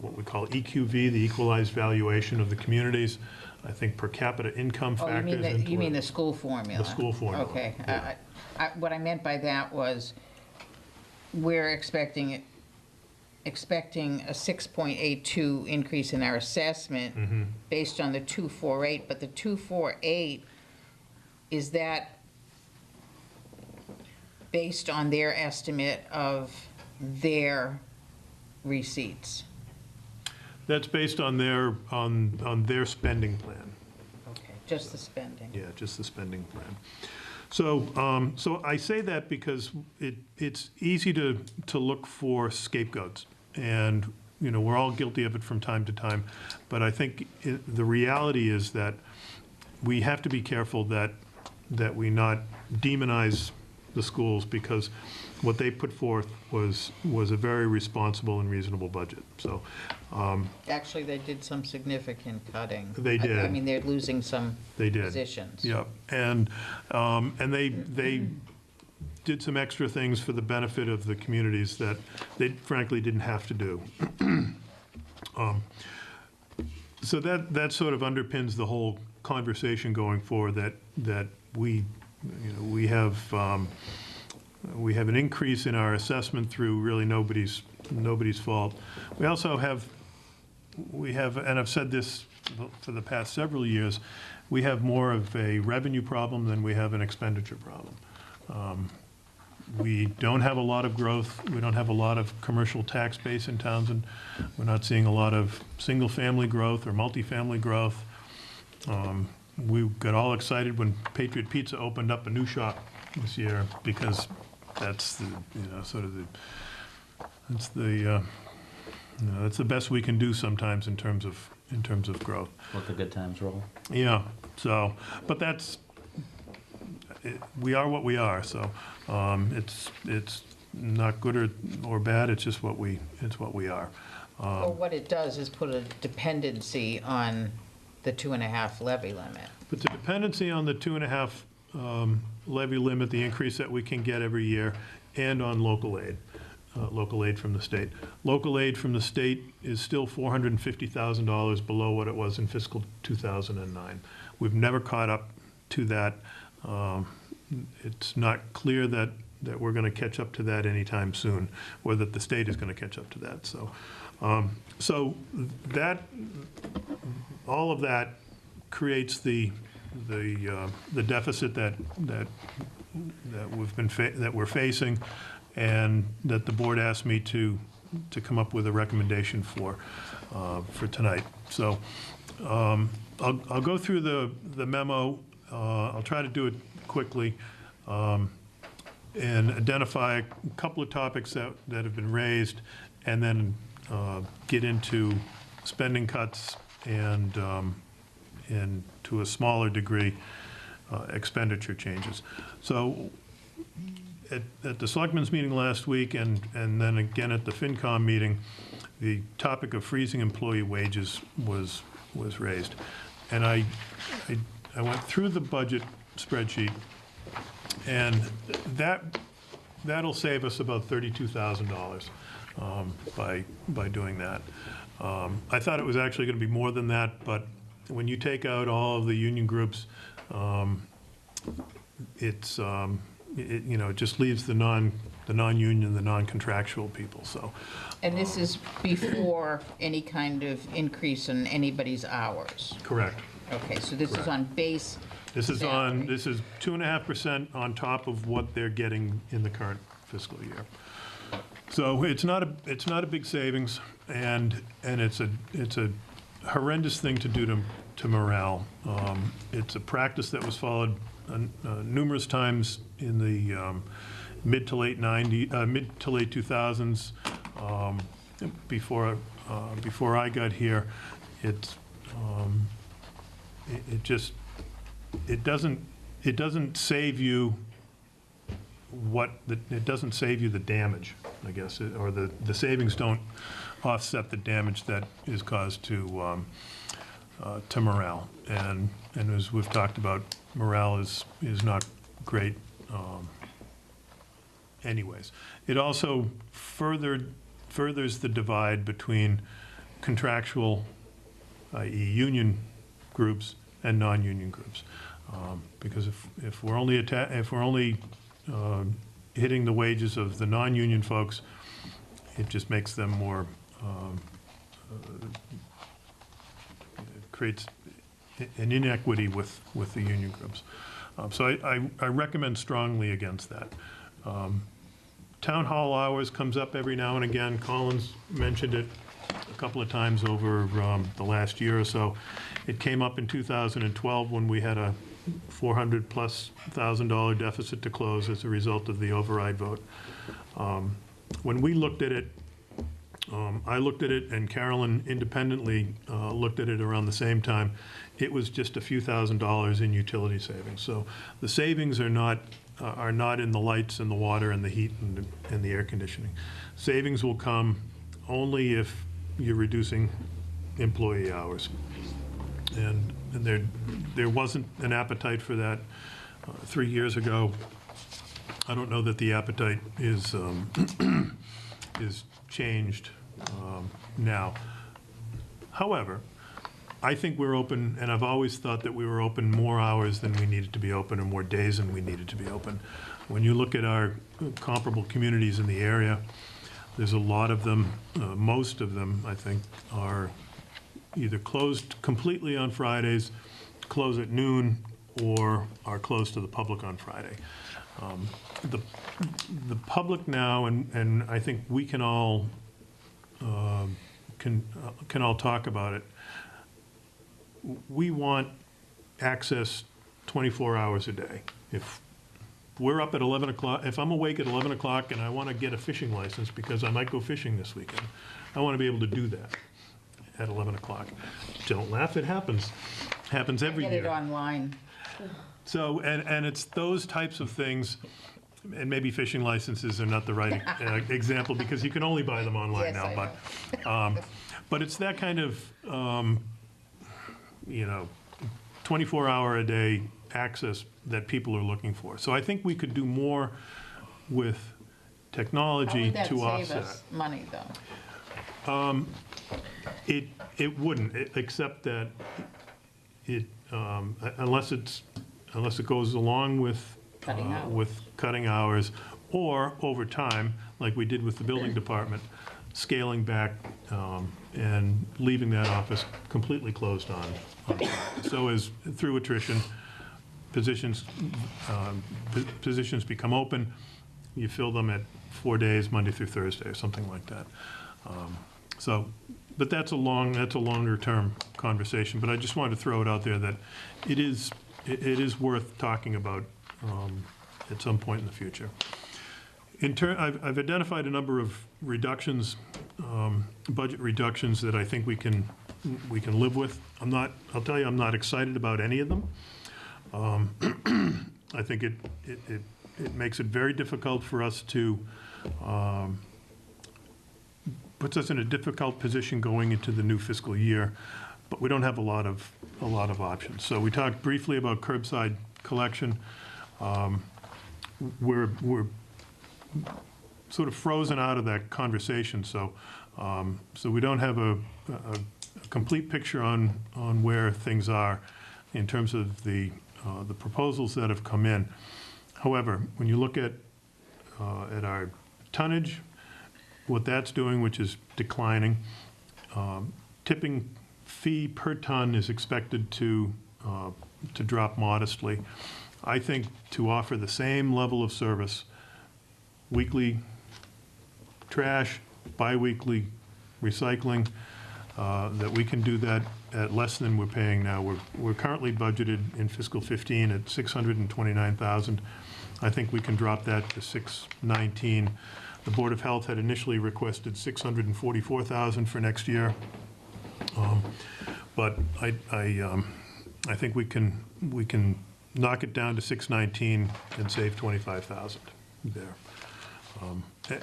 what we call EQV, the equalized valuation of the communities. I think per capita income Oh, factors into you mean it. the school formula? The school formula, Okay. yeah. What I meant by that was, we're expecting a 6.82 increase in our assessment based on the 248, but the 248, is that based on their estimate of their receipts? That's based on their spending plan. Okay, just the spending. Yeah, just the spending plan. So, so I say that because it's easy to look for scapegoats. And, you know, we're all guilty of it from time to time. But I think the reality is that we have to be careful that we not demonize the schools, because what they put forth was a very responsible and reasonable budget. So, Actually, they did some significant cutting. They did. I mean, they're losing some they did. positions. Yeah, and they did some extra things for the benefit of the communities that they frankly didn't have to do. So that sort of underpins the whole conversation going forward, that we have an increase in our assessment through really nobody's fault. We also have, and I've said this for the past several years, we have more of a revenue problem than we have an expenditure problem. We don't have a lot of growth. We don't have a lot of commercial tax base in Townsend. We're not seeing a lot of single-family growth or multifamily growth. We got all excited when Patriot Pizza opened up a new shop this year, because that's the, that's the best we can do sometimes in terms of growth. Let the good times roll. Yeah, so, but we are what we are, so it's not good or bad, it's just what we are. Well, what it does is put a dependency on the 2.5 levy limit. But the dependency on the 2.5 levy limit, the increase that we can get every year, and on local aid from the state. Local aid from the state is still $450,000 below what it was in fiscal 2009. We've never caught up to that. It's not clear that we're going to catch up to that anytime soon, or that the state is going to catch up to that. So, that, all of that creates the deficit that we're facing, and that the board asked me to come up with a recommendation for tonight. So, I'll go through the memo. I'll try to do it quickly, and identify a couple of topics that have been raised, and then get into spending cuts and to a smaller degree, expenditure changes. So at the Selectmen's meeting last week, and then again at the FinCom meeting, the topic of freezing employee wages was raised. And I went through the budget spreadsheet, and that'll save us about $32,000 by doing that. I thought it was actually going to be more than that, but when you take out all of the union groups, it just leaves the non-union, the non-contractual people. So. And this is before any kind of increase in anybody's hours? Correct. Okay, so this is Correct. on base salary. This is 2.5% on top of what they're getting in the current fiscal year. So it's not a big savings, and it's a horrendous thing to do to morale. It's a practice that was followed numerous times in the mid to late 2000s. Before I got here, it doesn't save you it doesn't save you the damage, I guess, or the savings don't offset the damage that is caused to morale. And as we've talked about, morale is not great anyways. It also further furthers the divide between contractual, i.e. union groups, and non-union groups. Because if we're only hitting the wages of the non-union folks, it just makes them more, it creates an inequity with the union groups. So I recommend strongly against that. Town hall hours comes up every now and again. Collins mentioned it a couple of times over the last year or so. It came up in 2012 when we had a $400,000+ deficit to close as a result of the override vote. When we looked at it, I looked at it, and Carolyn independently looked at it around the same time. It was just a few $1,000s in utility savings. So the savings are not in the lights and the water and the heat and the air conditioning. Savings will come only if you're reducing employee hours. And there wasn't an appetite for that 3 years ago. I don't know that the appetite is changed now. However, I think we're open, and I've always thought that we were open more hours than we needed to be open, or more days than we needed to be open. When you look at our comparable communities in the area, there's a lot of them, most of them, I think, are either closed completely on Fridays, close at noon, or are closed to the public on Friday. The public now, and I think we can all can all talk about it. We want access 24 hours a day. If we're up at 11 o'clock, if I'm awake at 11 o'clock and I want to get a fishing license because I might go fishing this weekend, I want to be able to do that at 11 o'clock. Don't laugh, it happens. Happens every year. Get it online. So, and it's those types of things, and maybe fishing licenses are not the right example because you can only buy them online Yes, now. I But it's that kind of, 24-hour-a-day access that people are looking for. So I think we could do more with technology to How would offset. that save us money, though? It wouldn't, except that it, unless it goes along with cutting hours, or over time, like we did with the building department, scaling back and leaving that office completely closed on. So as through attrition, positions become open, you fill them at 4 days, Monday through Thursday, or something like that. But that's a longer term conversation. But I just wanted to throw it out there that it is worth talking about at some point in the future. I've identified a number of reductions, budget reductions that I think we can live with. I'll tell you, I'm not excited about any of them. I think it makes it very difficult for us to, puts us in a difficult position going into the new fiscal year, but we don't have a lot of options. So we talked briefly about curbside collection. We're sort of frozen out of that conversation, so we don't have a complete picture on where things are in terms of the proposals that have come in. However, when you look at our tonnage, what that's doing, which is declining, tipping fee per ton is expected to drop modestly. I think to offer the same level of service, weekly trash, bi-weekly recycling, that we can do that at less than we're paying now. We're currently budgeted in fiscal 15 at $629,000. I think we can drop that to $619,000. The Board of Health had initially requested $644,000 for next year. But I think we can knock it down to $619,000 and save $25,000 there.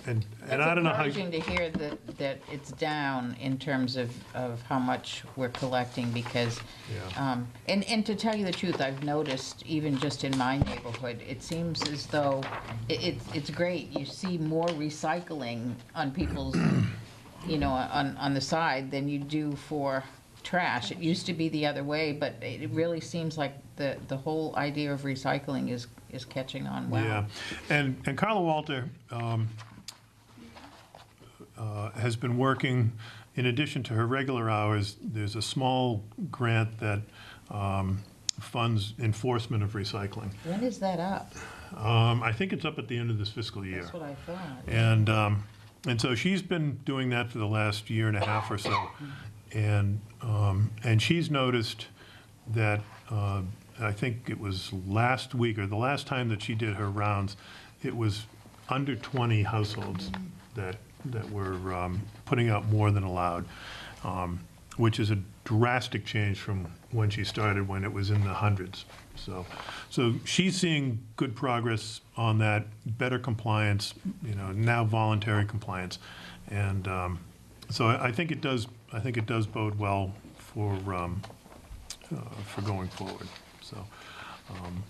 And I don't know how. It's encouraging to hear that it's down in terms of how much we're collecting, because, Yeah. and to tell you the truth, I've noticed, even just in my neighborhood, it seems as though it's great. You see more recycling on people's you know, on the side than you do for trash. It used to be the other way, but it really seems like the whole idea of recycling is catching on well. Yeah, and Carla Walter has been working, in addition to her regular hours, there's a small grant that funds enforcement of recycling. When is that up? I think it's up at the end of this fiscal year. That's what I thought. And so she's been doing that for the last year and a half or so. And she's noticed that, I think it was last week, or the last time that she did her rounds, it was under 20 households that were putting out more than allowed, which is a drastic change from when she started, when it was in the hundreds. So she's seeing good progress on that, better compliance, you know, now voluntary compliance. And so I think it does bode well for going forward. So,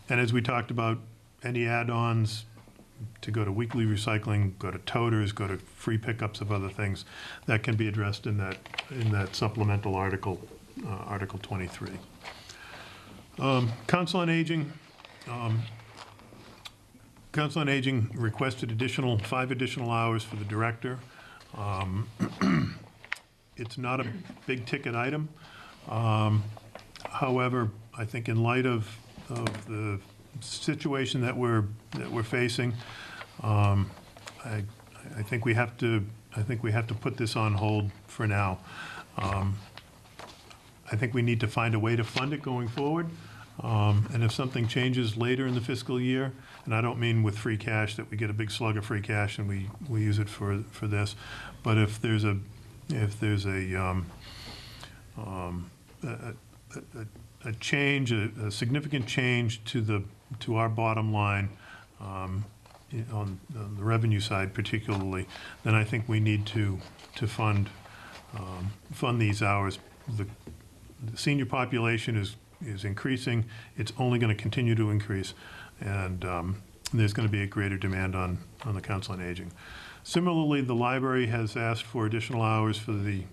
and as we talked about, any add-ons to go to weekly recycling, go to toters, go to free pickups of other things, that can be addressed in that supplemental article, Article 23. Council on Aging. Council on Aging requested 5 additional hours for the director. It's not a big ticket item. However, I think in light of the situation that we're facing, I think we have to put this on hold for now. I think we need to find a way to fund it going forward. And if something changes later in the fiscal year, and I don't mean with free cash, that we get a big slug of free cash and we use it for this, but if there's a change, a significant change to our bottom line, on the revenue side particularly, then I think we need to fund these hours. The senior population is increasing. It's only going to continue to increase, and there's going to be a greater demand on the Council on Aging. Similarly, the library has asked for additional hours for the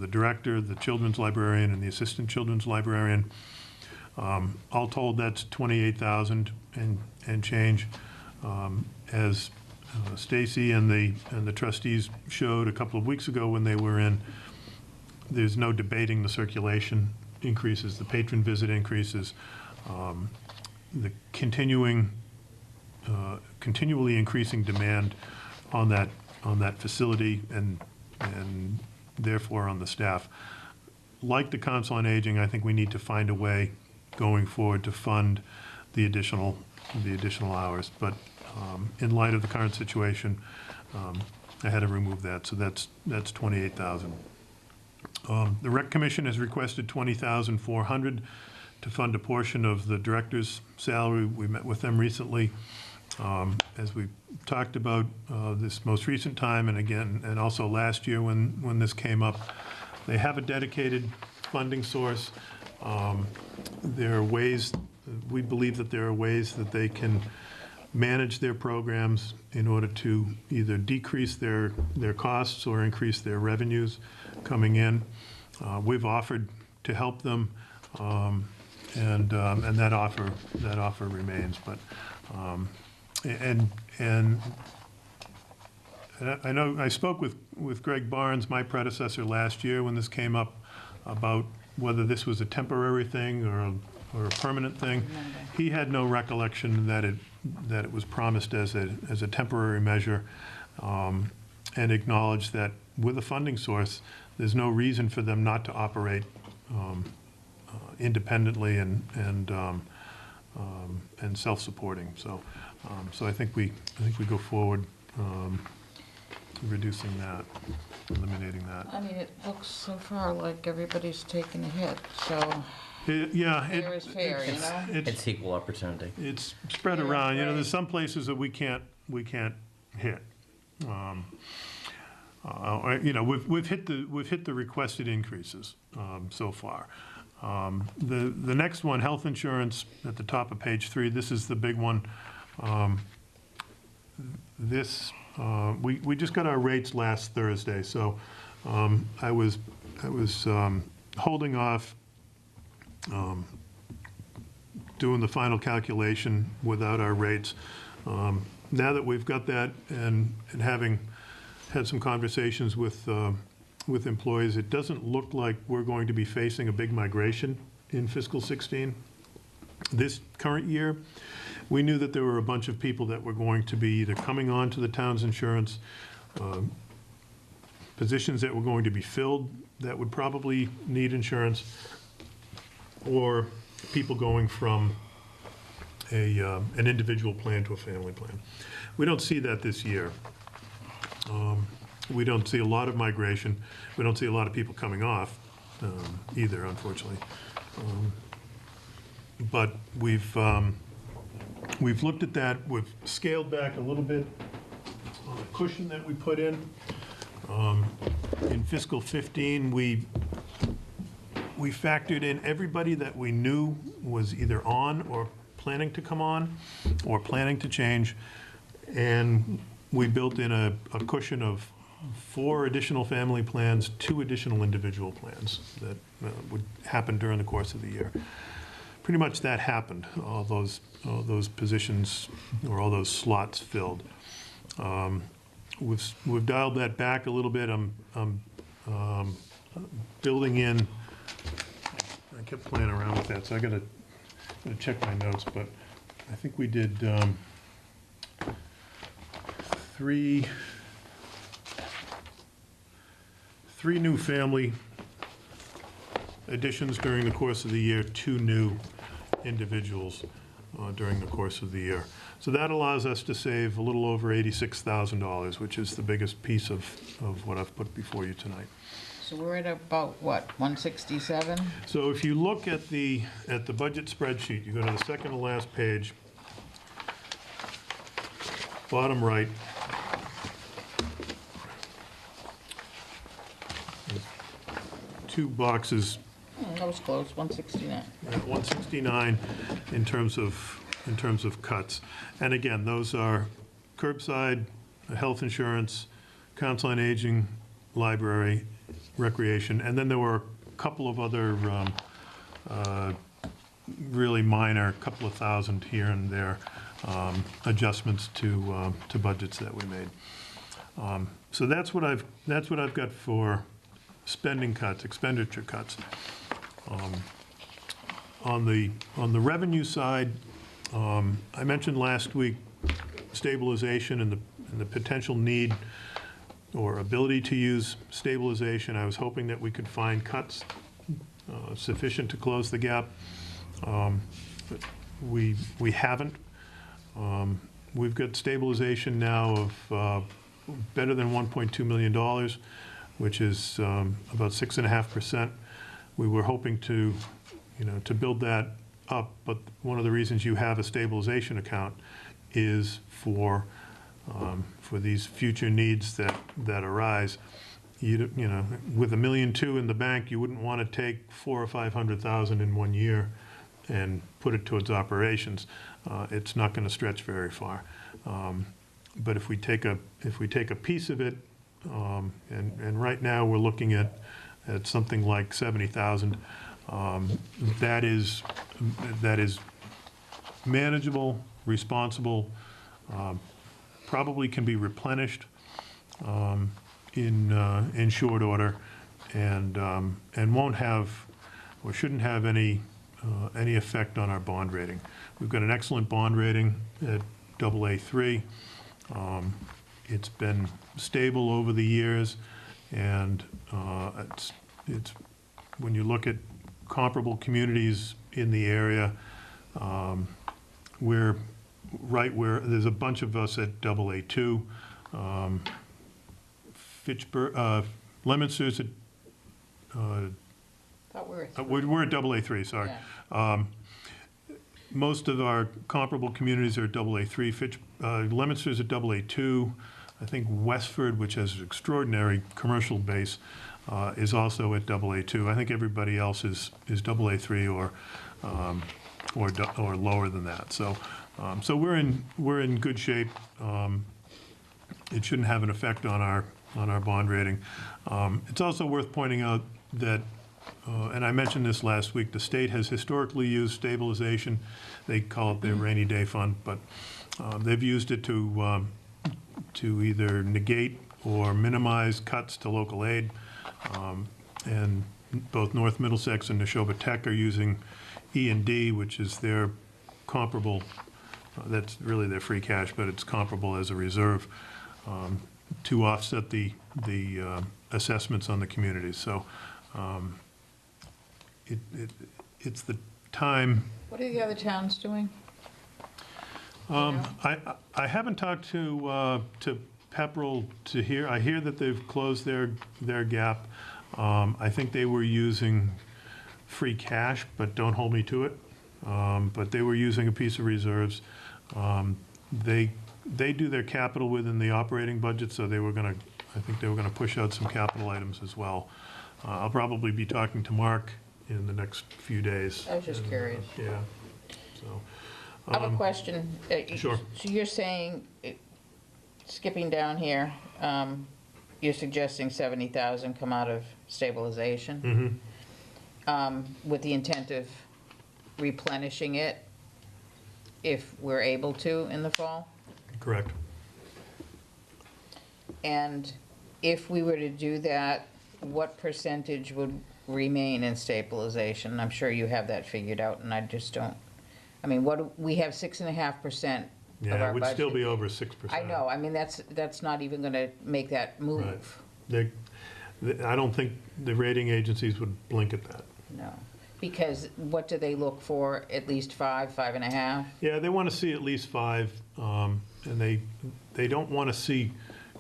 director, the children's librarian, and the assistant children's librarian. All told, that's $28,000 and change. As Stacy and the trustees showed a couple of weeks ago when they were in, there's no debating the circulation increases, the patron visit increases, the continually increasing demand on that facility and therefore on the staff. Like the Council on Aging, I think we need to find a way going forward to fund the additional hours. But in light of the current situation, I had to remove that. So that's $28,000. The Rec Commission has requested $20,400 to fund a portion of the director's salary. We met with them recently. As we talked about this most recent time, and again, and also last year when this came up, they have a dedicated funding source. There are ways, we believe that there are ways that they can manage their programs in order to either decrease their costs or increase their revenues coming in. We've offered to help them, and that offer remains. But and I know I spoke with Greg Barnes, my predecessor, last year when this came up, about whether this was a temporary thing or a permanent thing. He had no recollection that it was promised as a temporary measure, and acknowledged that with a funding source, there's no reason for them not to operate independently and self-supporting. So I think we go forward reducing that, eliminating that. I mean, it looks so far like everybody's taking a hit, so Yeah. fair is fair, you know? It's equal opportunity. It's spread Yeah, around. You know, right. there's some places that we can't hit. You know, we've hit the requested increases so far. The next one, health insurance, at the top of page 3. This is the big one. We just got our rates last Thursday, so I was holding off doing the final calculation without our rates. Now that we've got that and having had some conversations with employees, it doesn't look like we're going to be facing a big migration in fiscal 16. This current year, we knew that there were a bunch of people that were going to be either coming on to the town's insurance, positions that were going to be filled that would probably need insurance, or people going from an individual plan to a family plan. We don't see that this year. We don't see a lot of migration. We don't see a lot of people coming off either, unfortunately. But we've looked at that. We've scaled back a little bit on the cushion that we put in. In fiscal 15, we factored in everybody that we knew was either on or planning to come on or planning to change, and we built in a cushion of 4 additional family plans, 2 additional individual plans that would happen during the course of the year. Pretty much that happened, all those positions or all those slots filled. We've dialed that back a little bit. I'm building in, I kept playing around with that, so I gotta check my notes, but I think we did 3 new family additions during the course of the year, 2 new individuals during the course of the year. So that allows us to save a little over $86,000, which is the biggest piece of what I've put before you tonight. So we're at about, what, 167? So if you look at the budget spreadsheet, you go to the second to last page, bottom right, 2 boxes. That was close, 169. At 169 in terms of cuts. And again, those are curbside, health insurance, council on aging, library, recreation, and then there were a couple of other really minor, couple of thousand here and there, adjustments to budgets that we made. So that's what I've got for spending cuts, expenditure cuts. On the revenue side, I mentioned last week stabilization and the potential need or ability to use stabilization. I was hoping that we could find cuts sufficient to close the gap. But we haven't. We've got stabilization now of better than $1.2 million, which is about 6.5%. We were hoping to build that up, but one of the reasons you have a stabilization account is for these future needs that arise. With $1.2 million in the bank, you wouldn't want to take $400,000 or $500,000 in 1 year and put it towards operations. It's not going to stretch very far. But if we take a piece of it, and right now we're looking at something like 70,000. That is manageable, responsible, probably can be replenished in short order, and won't have or shouldn't have any effect on our bond rating. We've got an excellent bond rating at AA3. It's been stable over the years, and it's when you look at comparable communities in the area, we're right where there's a bunch of us at AA2. Fitchburg, Leominster's at Thought we were at we're at AA3. Sorry. Yeah. Most of our comparable communities are at AA3. Leominster's at AA2. I think Westford, which has an extraordinary commercial base, is also at AA2. I think everybody else is AA3 or lower than that. So we're in good shape. It shouldn't have an effect on on our bond rating. It's also worth pointing out that, and I mentioned this last week, the state has historically used stabilization. They call it their rainy day fund, but they've used it to either negate or minimize cuts to local aid. And both North Middlesex and Neshoba Tech are using E&D, which is their comparable, that's really their free cash, but it's comparable as a reserve to offset the assessments on the communities. So it's the time. What are the other towns doing? I haven't talked to Pepperell to hear. I hear that they've closed their gap. I think they were using free cash, but don't hold me to it. But they were using a piece of reserves. They do their capital within the operating budget, so I think they were gonna push out some capital items as well. I'll probably be talking to Mark in the next few days. I was just curious. Yeah, so. I have a question. Sure. So you're saying, skipping down here, you're suggesting 70,000 come out of stabilization? With the intent of replenishing it if we're able to in the fall? Correct. And if we were to do that, what percentage would remain in stabilization? I'm sure you have that figured out, and I just don't, I mean, we have 6.5% of our budget. Yeah, it would still be over 6%. I know, I mean, that's not even gonna make that move. Right. I don't think the rating agencies would blink at that. No, because what do they look for, at least 5.5? Yeah, they want to see at least 5, and they don't want to see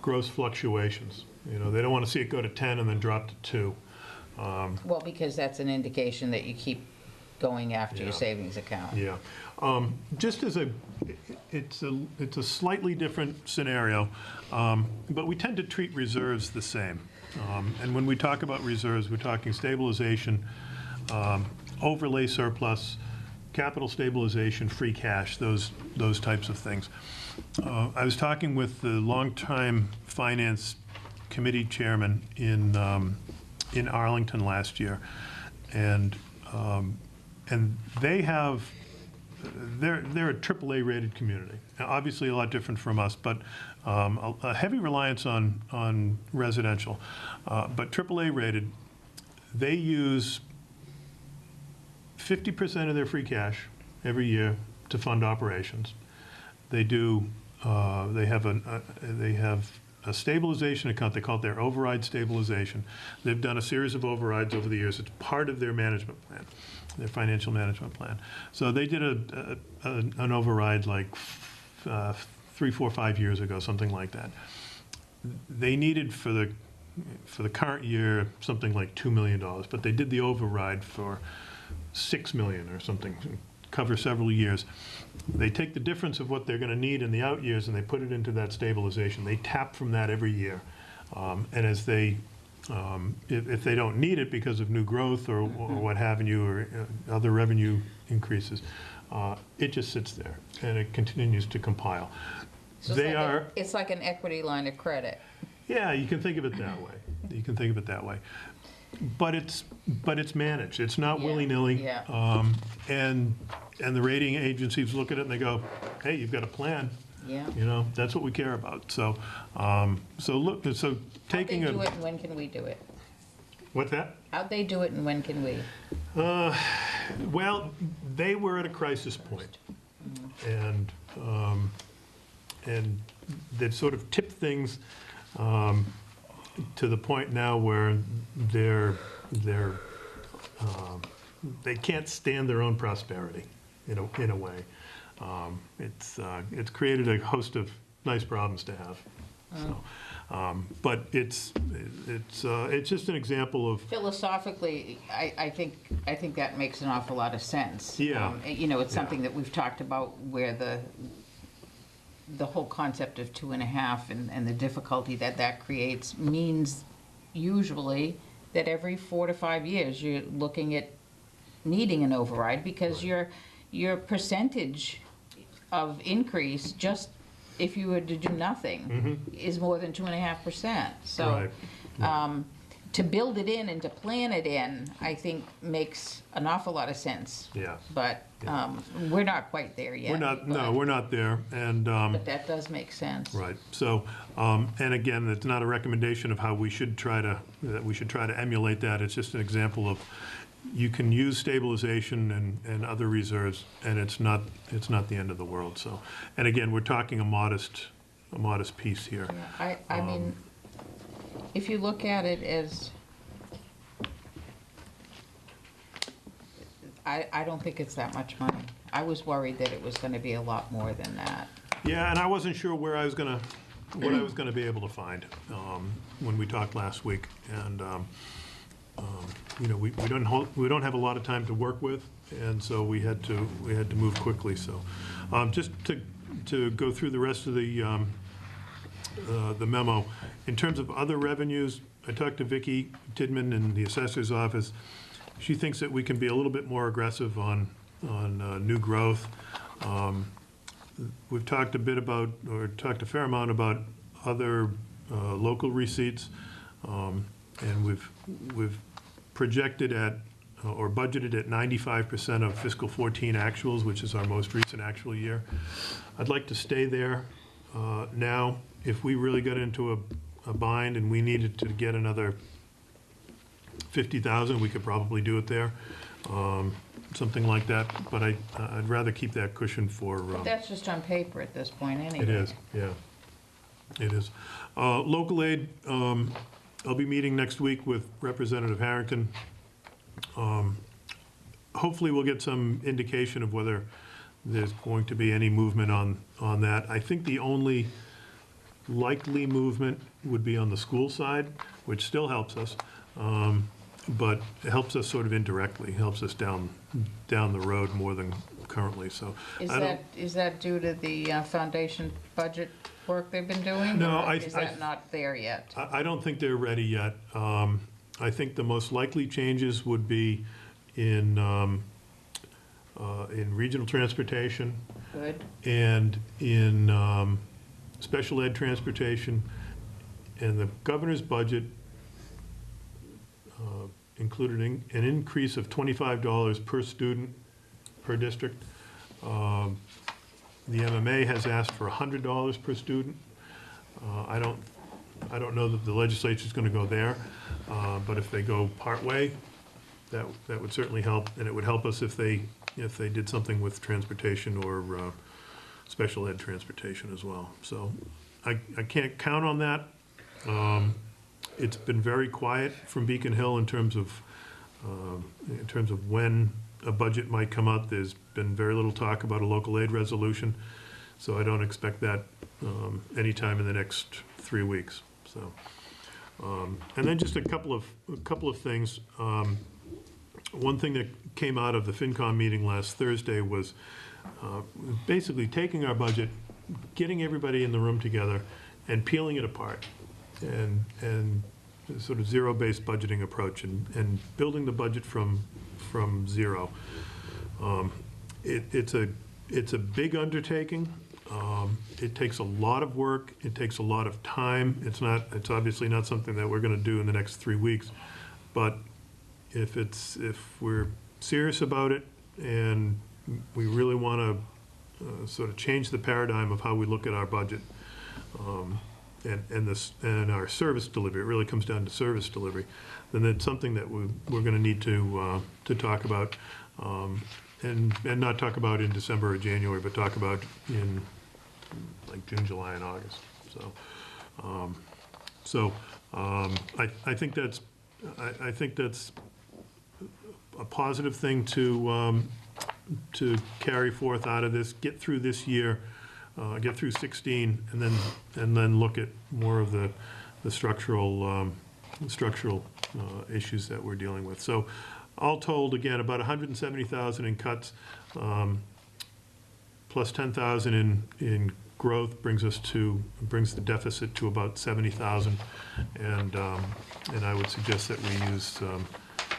gross fluctuations. You know, they don't want to see it go to 10 and then drop to 2. Well, because that's an indication that you keep going after Yeah. your savings account. Yeah. Just as it's a slightly different scenario, but we tend to treat reserves the same. And when we talk about reserves, we're talking stabilization, overlay surplus, capital stabilization, free cash, those types of things. I was talking with the longtime finance committee chairman in Arlington last year, and they're a AAA rated community. Now, obviously a lot different from us, but a heavy reliance on residential, but AAA rated. They use 50% of their free cash every year to fund operations. They do. They have a stabilization account. They call it their override stabilization. They've done a series of overrides over the years. It's part of their management plan, their financial management plan. So they did an override like 3, 4, 5 years ago, something like that. They needed for the current year something like $2 million, but they did the override for $6 million or something, cover several years. They take the difference of what they're going to need in the out years and they put it into that stabilization. They tap from that every year, and as they if they don't need it because of new growth or what have you, or other revenue increases, it just sits there and it continues to compile. So it's like an equity line of credit. Yeah, you can think of it that way. You can think of it that way. But it's managed. It's not Yeah, willy-nilly. yeah. And the rating agencies look at it and they go, hey, you've got a plan. Yeah. You know, that's what we care about. So taking How'd they do it and when can we do it? What's that? How'd they do it and when can we? Well, they were at a crisis point, and they've sort of tipped things to the point now where they can't stand their own prosperity in a way. It's created a host of nice problems to have. So, but it's just an example of. Philosophically, I think that makes an awful lot of sense. Yeah. You know, it's Yeah. something that we've talked about where the whole concept of 2.5 and the difficulty that creates means usually that every 4 to 5 years you're looking at needing an override because your percentage of increase just if you were to do nothing, is more than 2.5%. So, Right. to build it in and to plan it in, I think makes an awful lot of sense. Yeah. But we're not quite there yet. We're not, no, but- we're not there, and, But that does make sense. right, so, and again, it's not a recommendation of how we should try to, that we should try to emulate that, it's just an example of, you can use stabilization and other reserves, and it's not the end of the world, so. And again, we're talking a modest piece here. Yeah, I mean, if you look at it as, I don't think it's that much money. I was worried that it was gonna be a lot more than that. Yeah, and I wasn't sure where I was gonna, what I was gonna be able to find, when we talked last week, and, you know, we don't have a lot of time to work with, and so we had to move quickly, so. Just to go through the rest of the memo, in terms of other revenues, I talked to Vicki Tidman in the assessor's office. She thinks that we can be a little bit more aggressive on new growth. We've talked a bit about, or talked a fair amount about other local receipts, and we've projected at, or budgeted at 95% of fiscal 14 actuals, which is our most recent actual year. I'd like to stay there now. If we really got into a bind and we needed to get another 50,000, we could probably do it there, something like that. But I'd rather keep that cushion for. But that's just on paper at this point anyway. It is, yeah. It is. Local aid, I'll be meeting next week with Representative Harrington. Hopefully we'll get some indication of whether there's going to be any movement on that. I think the only likely movement would be on the school side, which still helps us, but it helps us sort of indirectly, helps us down the road more than currently, so. Is that due to the foundation budget work they've been doing? No, or is that not there yet? I don't think they're ready yet. I think the most likely changes would be in regional transportation. Good. And in special ed transportation, and the governor's budget included an increase of $25 per student per district. The MMA has asked for $100 per student. I don't know that the legislature's going to go there, but if they go partway, that would certainly help, and it would help us if they did something with transportation or special ed transportation as well. So I can't count on that. It's been very quiet from Beacon Hill in terms of when a budget might come out. There's been very little talk about a local aid resolution, so I don't expect that anytime in the next 3 weeks. So, and then just a couple of things. One thing that came out of the FinCom meeting last Thursday was basically taking our budget, getting everybody in the room together, and peeling it apart, and sort of zero-based budgeting approach, and building the budget from zero. It's a big undertaking. It takes a lot of work. It takes a lot of time. It's obviously not something that we're going to do in the next 3 weeks, but if we're serious about it and we really want to sort of change the paradigm of how we look at our budget and our service delivery, it really comes down to service delivery, then it's something that we're going to need to talk about, and not talk about in December or January, but talk about in like June, July, and August. I think that's a positive thing to carry forth out of this, get through this year, get through 16, and then look at more of the structural issues that we're dealing with. So all told, again, about 170,000 in cuts, plus 10,000 in growth brings the deficit to about 70,000, and I would suggest that we use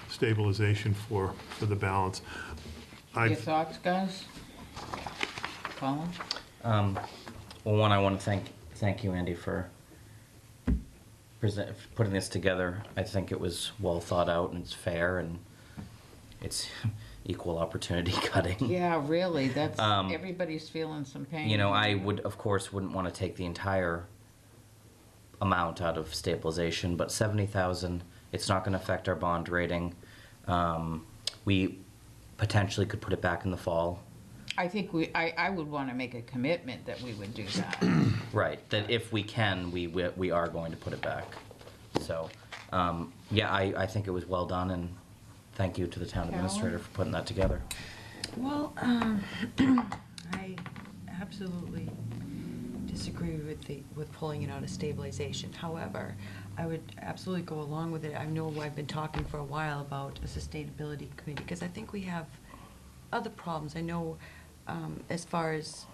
stabilization for the balance. Your thoughts, guys? Colin? Well, one, I want to thank you, Andy, for putting this together. I think it was well thought out and it's fair and it's equal opportunity cutting. Yeah, really, that's, everybody's feeling some pain. You know, I would, of course, wouldn't want to take the entire amount out of stabilization, but 70,000, it's not going to affect our bond rating. We potentially could put it back in the fall. I think I would want to make a commitment that we would do that. Right, that if we can, we are going to put it back. So, yeah, I think it was well done, and thank you to the town administrator for putting that together. Well, I absolutely disagree with pulling it out of stabilization. However, I would absolutely go along with it. I know I've been talking for a while about a sustainability committee, because I think we have other problems. I know as far as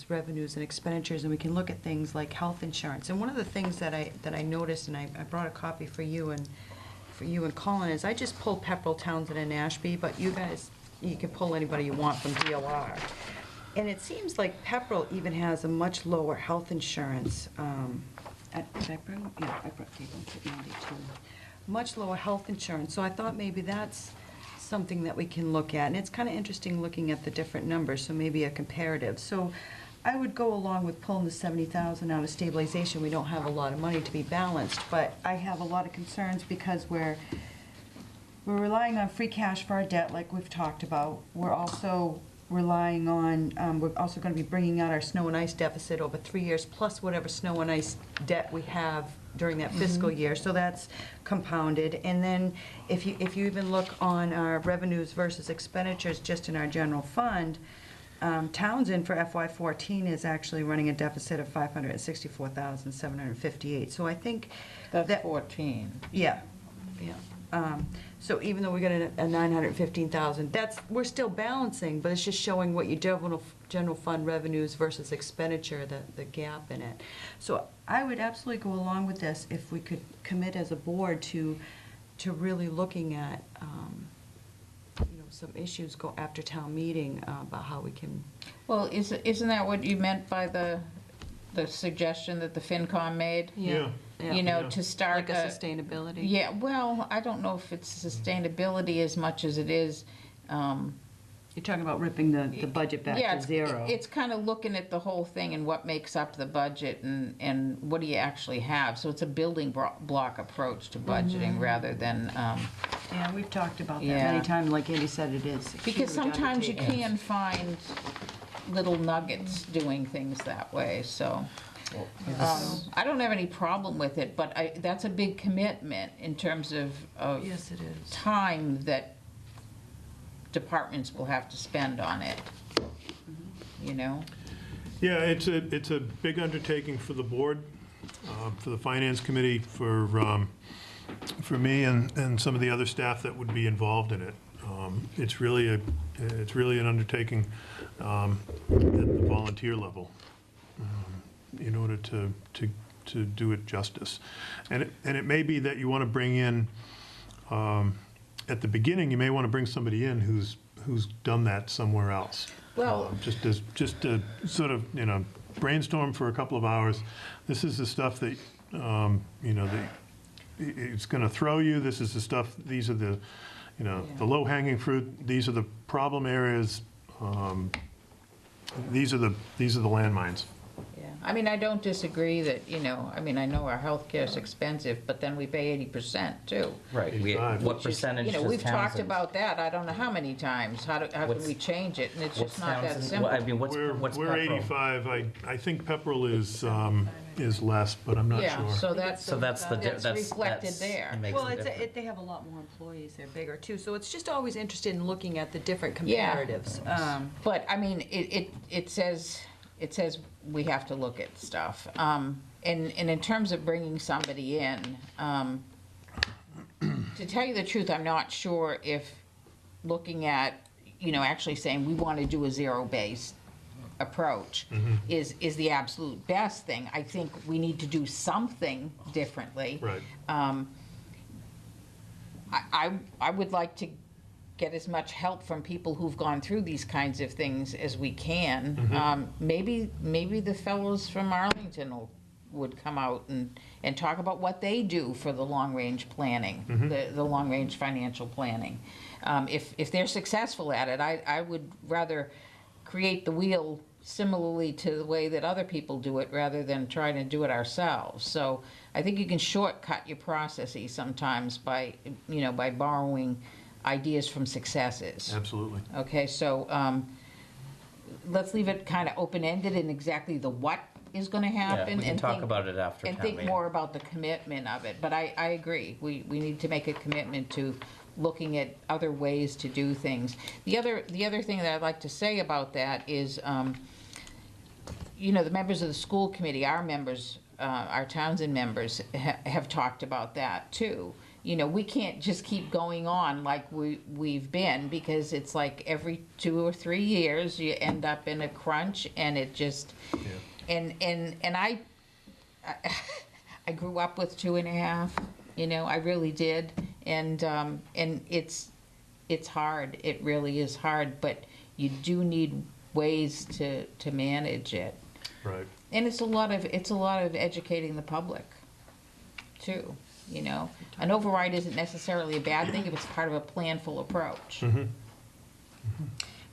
revenues and expenditures, and we can look at things like health insurance. And one of the things that I noticed, and I brought a copy for you and Colin, is I just pulled Pepperell, Townsend, and Ashby, but you guys, you can pull anybody you want from DOR. And it seems like Pepperell even has a much lower health insurance. Did I bring? Yeah, I brought Andy too. Much lower health insurance. So I thought maybe that's something that we can look at. And it's kind of interesting looking at the different numbers, so maybe a comparative. So I would go along with pulling the 70,000 out of stabilization. We don't have a lot of money to be balanced, but I have a lot of concerns because we're relying on free cash for our debt, like we've talked about. We're also relying on, we're also going to be bringing out our snow and ice deficit over 3 years, plus whatever snow and ice debt we have during that fiscal year, so that's compounded. And then if you even look on our revenues versus expenditures just in our general fund, Townsend for FY14 is actually running a deficit of $564,758. So I think That's 14. yeah. So even though we got a 915,000, we're still balancing, but it's just showing what your general fund revenues versus expenditure, the gap in it. So I would absolutely go along with this if we could commit as a board to really looking at some issues go after town meeting about how we can. Well, isn't that what you meant by the suggestion that the FinCom made? Yeah. You know, to start Like a sustainability? Yeah, well, I don't know if it's sustainability as much as it is. You're talking about ripping the budget back to zero. It's kind of looking at the whole thing and what makes up the budget and what do you actually have. So it's a building block approach to budgeting rather than. Yeah, we've talked about that Yeah. many times, like Andy said, it is. a Because huge sometimes you undertaking. can find little nuggets doing things that way, so. I don't have any problem with it, but that's a big commitment in terms of Yes, it is. time that departments will have to spend on it, you know? Yeah, it's a big undertaking for the board, for the finance committee, for me and some of the other staff that would be involved in it. It's really an undertaking at the volunteer level in order to do it justice. And it may be that you want to bring in, at the beginning, you may want to bring somebody in who's done that somewhere else. Well, Just to sort of, brainstorm for a couple of hours. This is the stuff that, it's going to throw you. This is the stuff, these are the, the low-hanging fruit. These are the problem areas. These are the landmines. yeah, I mean, I don't disagree that, I mean, I know our healthcare's expensive, but then we pay 80% too. Right. 85. What percentage does We've talked Townsend- about that, I don't know how many times, how can What's- we change it, and it's what's just not that Townsend- simple. I mean, what's We're Pepperell? 85. I think Pepperell is less, but I'm not Yeah, sure. so that's So that's the that's reflected there. makes Well, a difference. they have a lot more employees, they're bigger too, so it's just always interested in looking at the different Yeah. comparatives. But, I mean, it says we have to look at stuff. And in terms of bringing somebody in, to tell you the truth, I'm not sure if looking at, actually saying we want to do a zero-based approach is the absolute best thing. I think we need to do something differently. Right. I would like to get as much help from people who've gone through these kinds of things as we can. Maybe the fellows from Arlington would come out and talk about what they do for the long-range planning, the long-range financial planning. If they're successful at it, I would rather create the wheel similarly to the way that other people do it rather than trying to do it ourselves. So I think you can shortcut your processes sometimes by borrowing ideas from successes. Absolutely. Okay, so let's leave it kind of open-ended in exactly the what is going to happen. Yeah, we can and talk think- about it after And town think meeting. more about the commitment of it. But I agree, we need to make a commitment to looking at other ways to do things. The other thing that I'd like to say about that is, the members of the school committee, our members, our Townsend members have talked about that too. We can't just keep going on like we've been, because it's like every 2 or 3 years you end up in a crunch, and it just, and I grew up with 2.5, I really did, and it's hard, it really is hard, but you do need ways to manage it. Right. And it's a lot of educating the public, too, An override isn't necessarily a bad thing if it's part of a planful approach.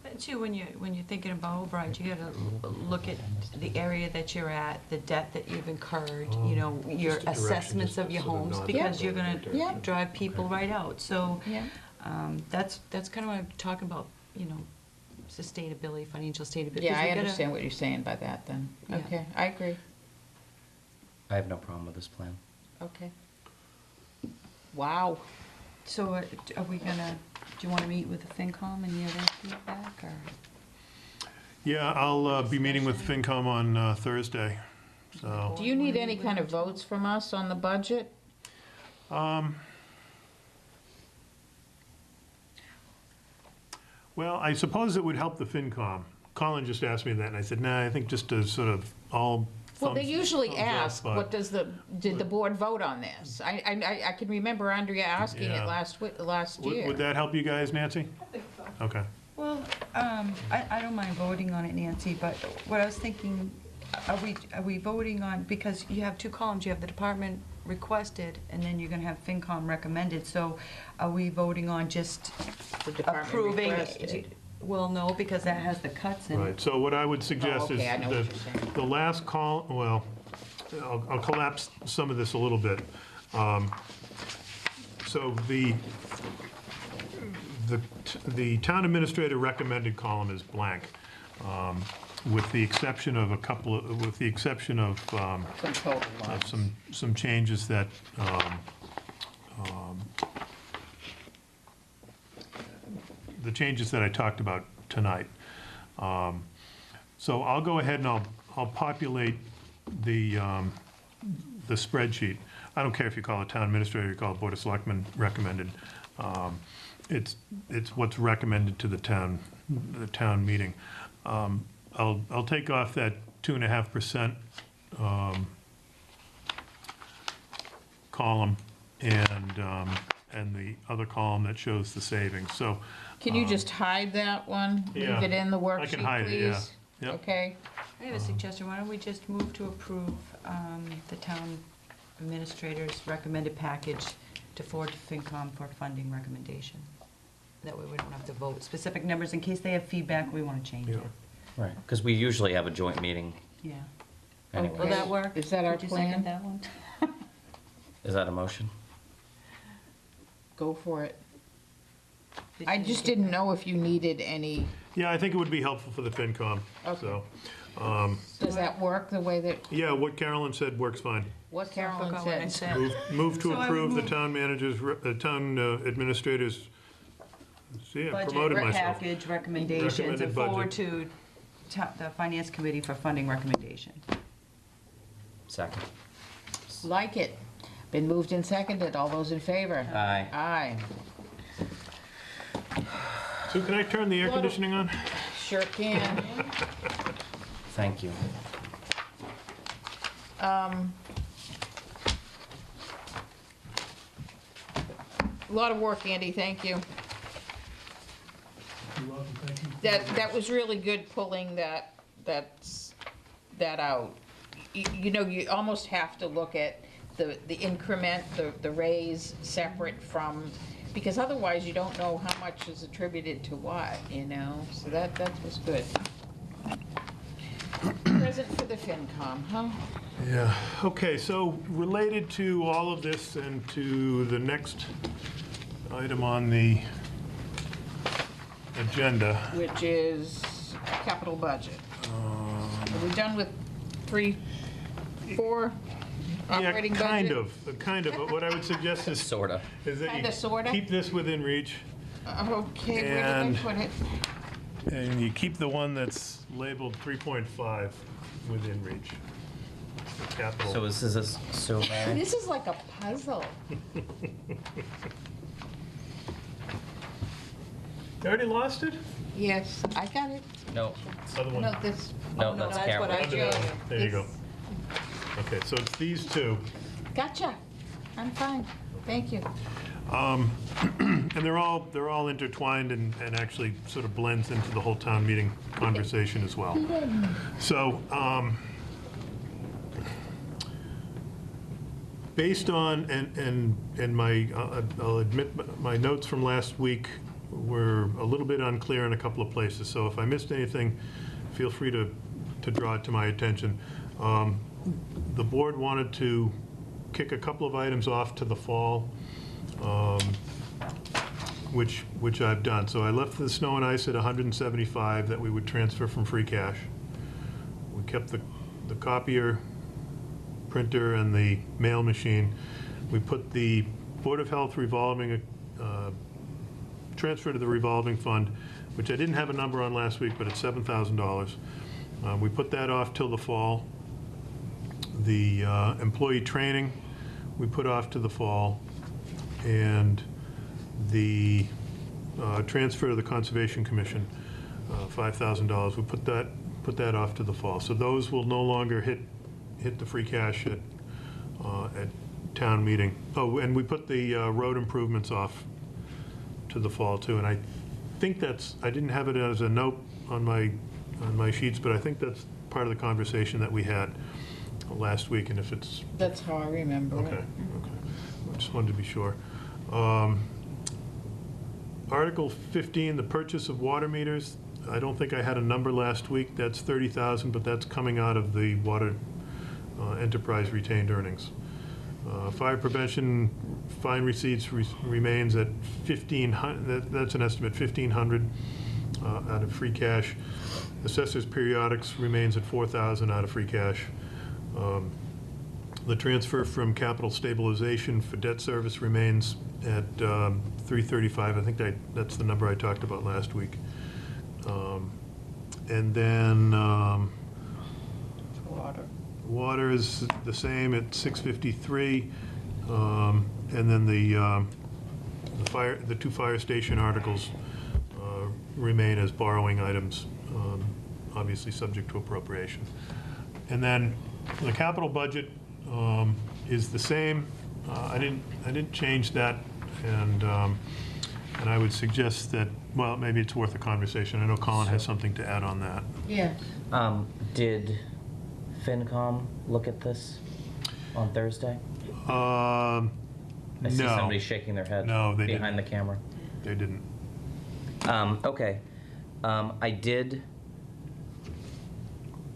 But too, when you're thinking about override, you gotta look at the area that you're at, the debt that you've incurred, your Just a direction, assessments just of your sort of homes, nod because that you're way. gonna Yeah. drive people right out. So, Yeah. that's kind of what I'm talking about, sustainability, financial sustainability. Yeah, 'Cause we I gotta- understand what you're saying by that then. Yeah. Okay, I agree. I have no problem with this plan. Okay. Wow. So are we gonna, do you wanna meet with the FinCom and hear their feedback, or? Yeah, I'll be meeting with FinCom on Thursday, so. Do you need any kind of votes from us on the budget? Well, I suppose it would help the FinCom. Colin just asked me that, and I said, nah, I think just to sort of all Well, they thumbs- usually thumbs up, ask, but- did the board vote on this? I can remember Andrea asking it Yeah. last Would year. that help you guys, Nancy? I think so. Okay. Well, I don't mind voting on it, Nancy, but what I was thinking, are we voting on, because you have 2 columns, you have the department requested, and then you're gonna have FinCom recommended, so are we voting on just The department approving? requested. Well, no, because that has the cuts in it. Right, so what I would suggest is okay, I know what you're saying. the last call, well, I'll collapse some of this a little bit. So the town administrator recommended column is blank, with the exception of Some total ones. some changes that, the changes that I talked about tonight. So I'll go ahead and I'll populate the spreadsheet. I don't care if you call it town administrator, or you call it Board of Selectmen recommended. It's what's recommended to the town meeting. I'll take off that 2.5% column and the other column that shows the savings. So Can you just hide that one? yeah, Leave it in the worksheet, I please? can hide it, yeah. Yep. Okay? I have a suggestion, why don't we just move to approve the town administrator's recommended package to forward to FinCom for funding recommendation? That way we don't have to vote specific numbers, in case they have feedback, we want to change it. Yeah. Right, because we usually have a joint meeting Yeah. anyway. Will that work? Is that our Would you second plan? that one? Is that a motion? Go for it. Did I you just get didn't that? know if you needed any, Yeah, I think it would be helpful for the FinCom, Okay. so. does that work the way that, Yeah, what Carolyn said works fine. what I Carolyn forgot what I said? said. Move to So I would approve the move- town manager's, town administrator's, see, I promoted Budget myself. package recommendations and Recommended forward budget. to the finance committee for funding recommendation. Second. Like it. Been moved and seconded. All those in favor? Aye. Aye. Sue, can I turn the air conditioning on? Sure can. Thank you. A lot of work, Andy, thank you. You're welcome, thank you. That was really good pulling that out. You know, you almost have to look at the increment, the raise separate from, because otherwise you don't know how much is attributed to what, you know? So that was good. Present for the FinCom, huh? Yeah, okay, so related to all of this and to the next item on the agenda. Which is capital budget. Are we done with 3, 4 operating budget? Yeah, kind of, but what I would suggest is. Sorta. Is that Kinda, sorta? you keep this within reach, Okay, where did I And- put it? and you keep the one that's labeled 3.5 within reach. Capital. So is this, so, This is like a puzzle. You already lost it? Yes, I got it. no, Other one. No, this. no, oh, that's that's Cameron. what I Under that drew. one. There you go. It's- Okay, so it's these two. Gotcha. I'm fine. Thank you. And they're all intertwined and actually sort of blends into the whole town meeting conversation as well. So, based on, and my, I'll admit, my notes from last week were a little bit unclear in a couple of places, so if I missed anything, feel free to draw it to my attention. The board wanted to kick a couple of items off to the fall, which I've done. So I left the snow and ice at 175 that we would transfer from free cash. We kept the copier, printer, and the mail machine. We put the Board of Health revolving, transfer to the revolving fund, which I didn't have a number on last week, but it's $7,000. We put that off till the fall. The employee training, we put off to the fall. And the transfer to the Conservation Commission, $5,000, we put that off to the fall. So those will no longer hit the free cash at town meeting. Oh, and we put the road improvements off to the fall too. And I think I didn't have it as a note on my sheets, but I think that's part of the conversation that we had last week, and if it's. That's how I remember it. Okay. I just wanted to be sure. Article 15, the purchase of water meters. I don't think I had a number last week. That's 30,000, but that's coming out of the water enterprise retained earnings. Fire prevention fine receipts remains at 1,500. That's an estimate, 1,500 out of free cash. Assessors periodics remains at 4,000 out of free cash. The transfer from capital stabilization for debt service remains at 335. I think that's the number I talked about last week. And then water is the same at 653. And then the two fire station articles remain as borrowing items, obviously subject to appropriation. And then the capital budget is the same. I didn't change that, and I would suggest that, well, maybe it's worth a conversation. I know Colin has something to add on that. Yeah. Did FinCom look at this on Thursday? I see No. somebody shaking their head No, they behind didn't. the camera. They didn't. Okay. I did,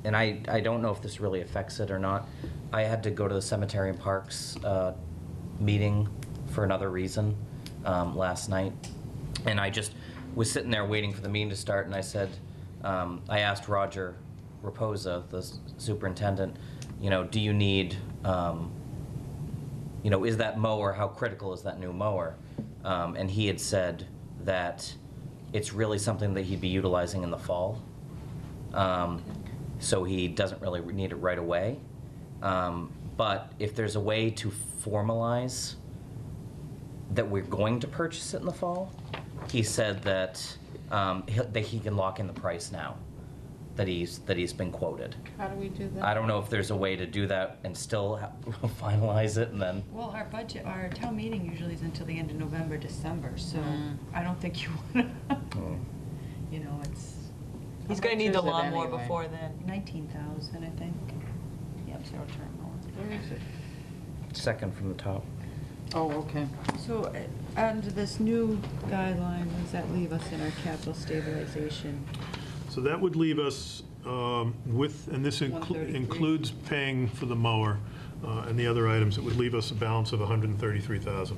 and I don't know if this really affects it or not. I had to go to the Cemetery and Parks meeting for another reason last night. And I just was sitting there waiting for the meeting to start, and I said, I asked Roger Raposa, the superintendent, do you need, is that mower, how critical is that new mower? And he had said that it's really something that he'd be utilizing in the fall. So he doesn't really need it right away. But if there's a way to formalize that we're going to purchase it in the fall, he said that he can lock in the price now that he's been quoted. How do we do that? I don't know if there's a way to do that and still finalize it and then. Well, our town meeting usually is until the end of November, December, so I don't think you want to. He's How gonna much need the is it lawnmower anyway? before then. 19,000, I think. Yep, zero turn mower. Where is it? Second from the top. Oh, okay. So, under this new guideline, what does that leave us in our capital stabilization? So that would leave us with, and this 133. includes paying for the mower and the other items, it would leave us a balance of 133,000.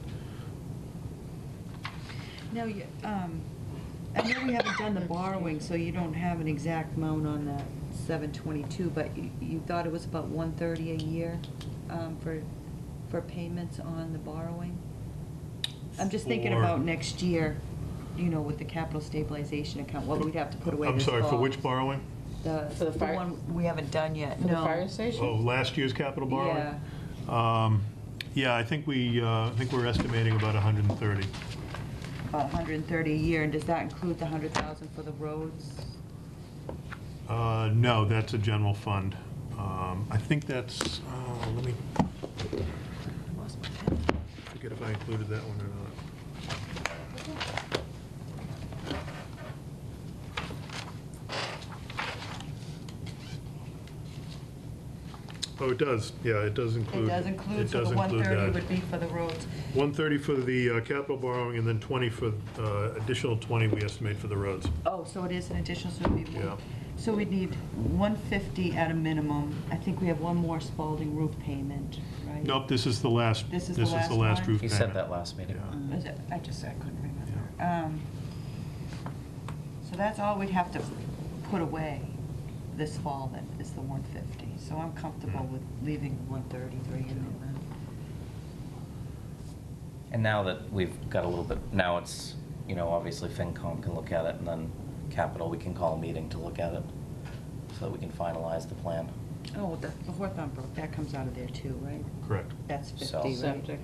Now, I know we haven't done the borrowing, so you don't have an exact amount on that 722, but you thought it was about 130 a year for payments on the borrowing? I'm just thinking For- about next year, with the capital stabilization account, what we'd have to put away I'm this sorry, for fall. which borrowing? For the fire- one we haven't done yet, For the no. fire station? Oh, last year's capital borrowing? Yeah, Yeah, I think we're estimating about 130. about 130 a year, and does that include the 100,000 for the roads? No, that's a general fund. I think that's, let me, Lost my pen. forget if I included that one or not. Oh, it does, yeah, it does include. It does include, so does the include 130 that. would be for the roads. 130 for the capital borrowing, and then 20 for, additional 20 we estimate for the roads. Oh, so it is an additional, so it'd be Yeah. one. So we'd need 150 at a minminimum. I think we have one more Spalding roof payment, right? Nope, this is the last, This is this the is the last last one? roof He payment. said that last meeting. Yeah. Is it? I couldn't remember. So that's all we'd have to put away this fall then, is the 150. So I'm comfortable with leaving 133 in there then. And now that we've got a little bit, now it's, obviously FinCom can look at it, and then Capital, we can call a meeting to look at it, so that we can finalize the plan. Oh, the Hawthorne Brook, that comes out of there too, right? Correct. That's 50, So- right? Septic.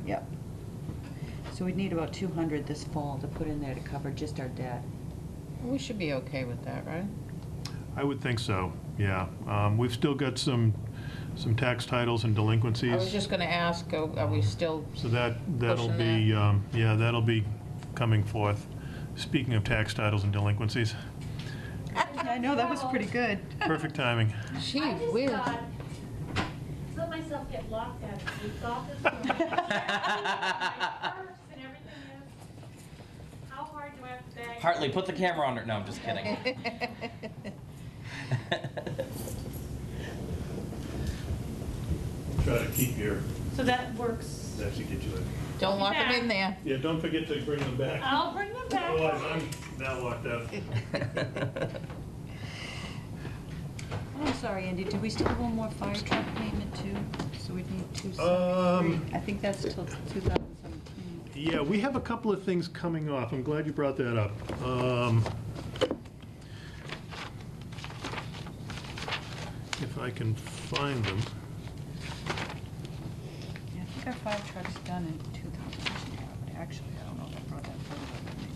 Yep. So we'd need about 200 this fall to put in there to cover just our debt. We should be okay with that, right? I would think so, yeah. We've still got some tax titles and delinquencies. I was just gonna ask, are we still, So that'll pushing be, yeah, that'll be coming forth. Speaking of tax titles and delinquencies, I know, that was pretty good. perfect timing. gee I just whiz. got, let myself get locked out of this office. My purse and everything is. How hard do I have to bag? Hartley, put the camera on her. No, I'm just kidding. Try to keep your, So that works. actually get you there. Don't lock them in there. Yeah, don't forget to bring them back. I'll bring them back. Otherwise, I'm now locked out. I'm sorry, Andy, do we still have one more fire truck payment too? So we'd need 273. I think that's till 2017. Yeah, we have a couple of things coming off. I'm glad you brought that up. If I can find them. Yeah, I think our fire truck's done in 2000. But actually, I don't know if I brought that photo with me.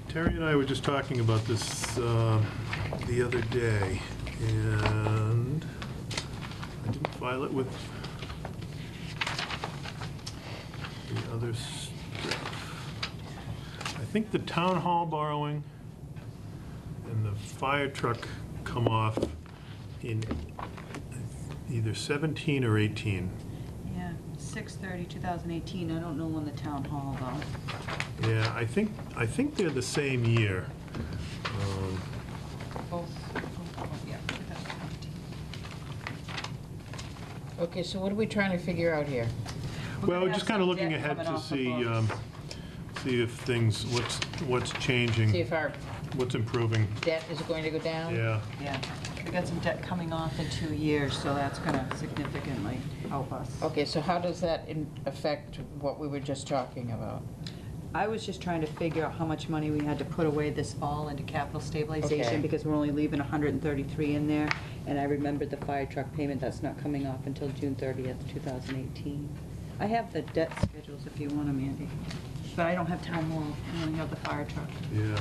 Terry and I were just talking about this the other day, and I didn't file it with the other stuff. I think the town hall borrowing and the fire truck come off in either 17 or 18. Yeah, 6/30/2018. I don't know when the town hall though. Yeah, I think they're the same year. Both, yeah, 2018. Okay, so what are we trying to figure out here? Well, gonna just have kind of some looking debt ahead coming to off the see, books. see if things, what's changing, See if our what's improving. debt is going to go down? Yeah, Yeah, we got some debt coming off in 2 years, so that's gonna significantly help us. Okay, so how does that affect what we were just talking about? I was just trying to figure out how much money we had to put away this fall into capital stabilization, Okay. because we're only leaving 133 in there, and I remembered the fire truck payment, that's not coming off until June 30th, 2018. I have the debt schedules if you want them, Andy, but I don't have town hall, I only have the fire truck. yeah.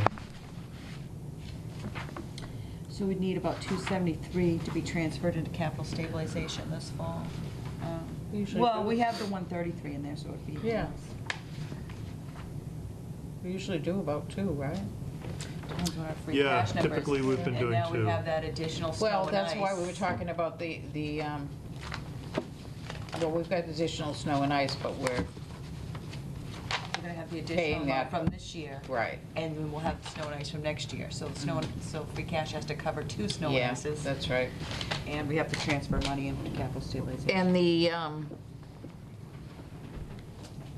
So we'd need about 273 to be transferred into capital stabilization this fall. Usually Well, do. we have the 133 in there, so it'd be. Yeah. We usually do about 2, right? Depends on our free Yeah, cash numbers. typically we've been doing And now 2. we have that additional snow Well, and that's why we ice. were talking about well, we've got additional snow and ice, but we're, We're gonna have the paying additional that. amount from this year. right. And then we'll have the snow and ice from next year. So the snow, so free cash has to cover 2 snow and Yeah, ices. that's right. And we have to transfer money into capital stabilization. And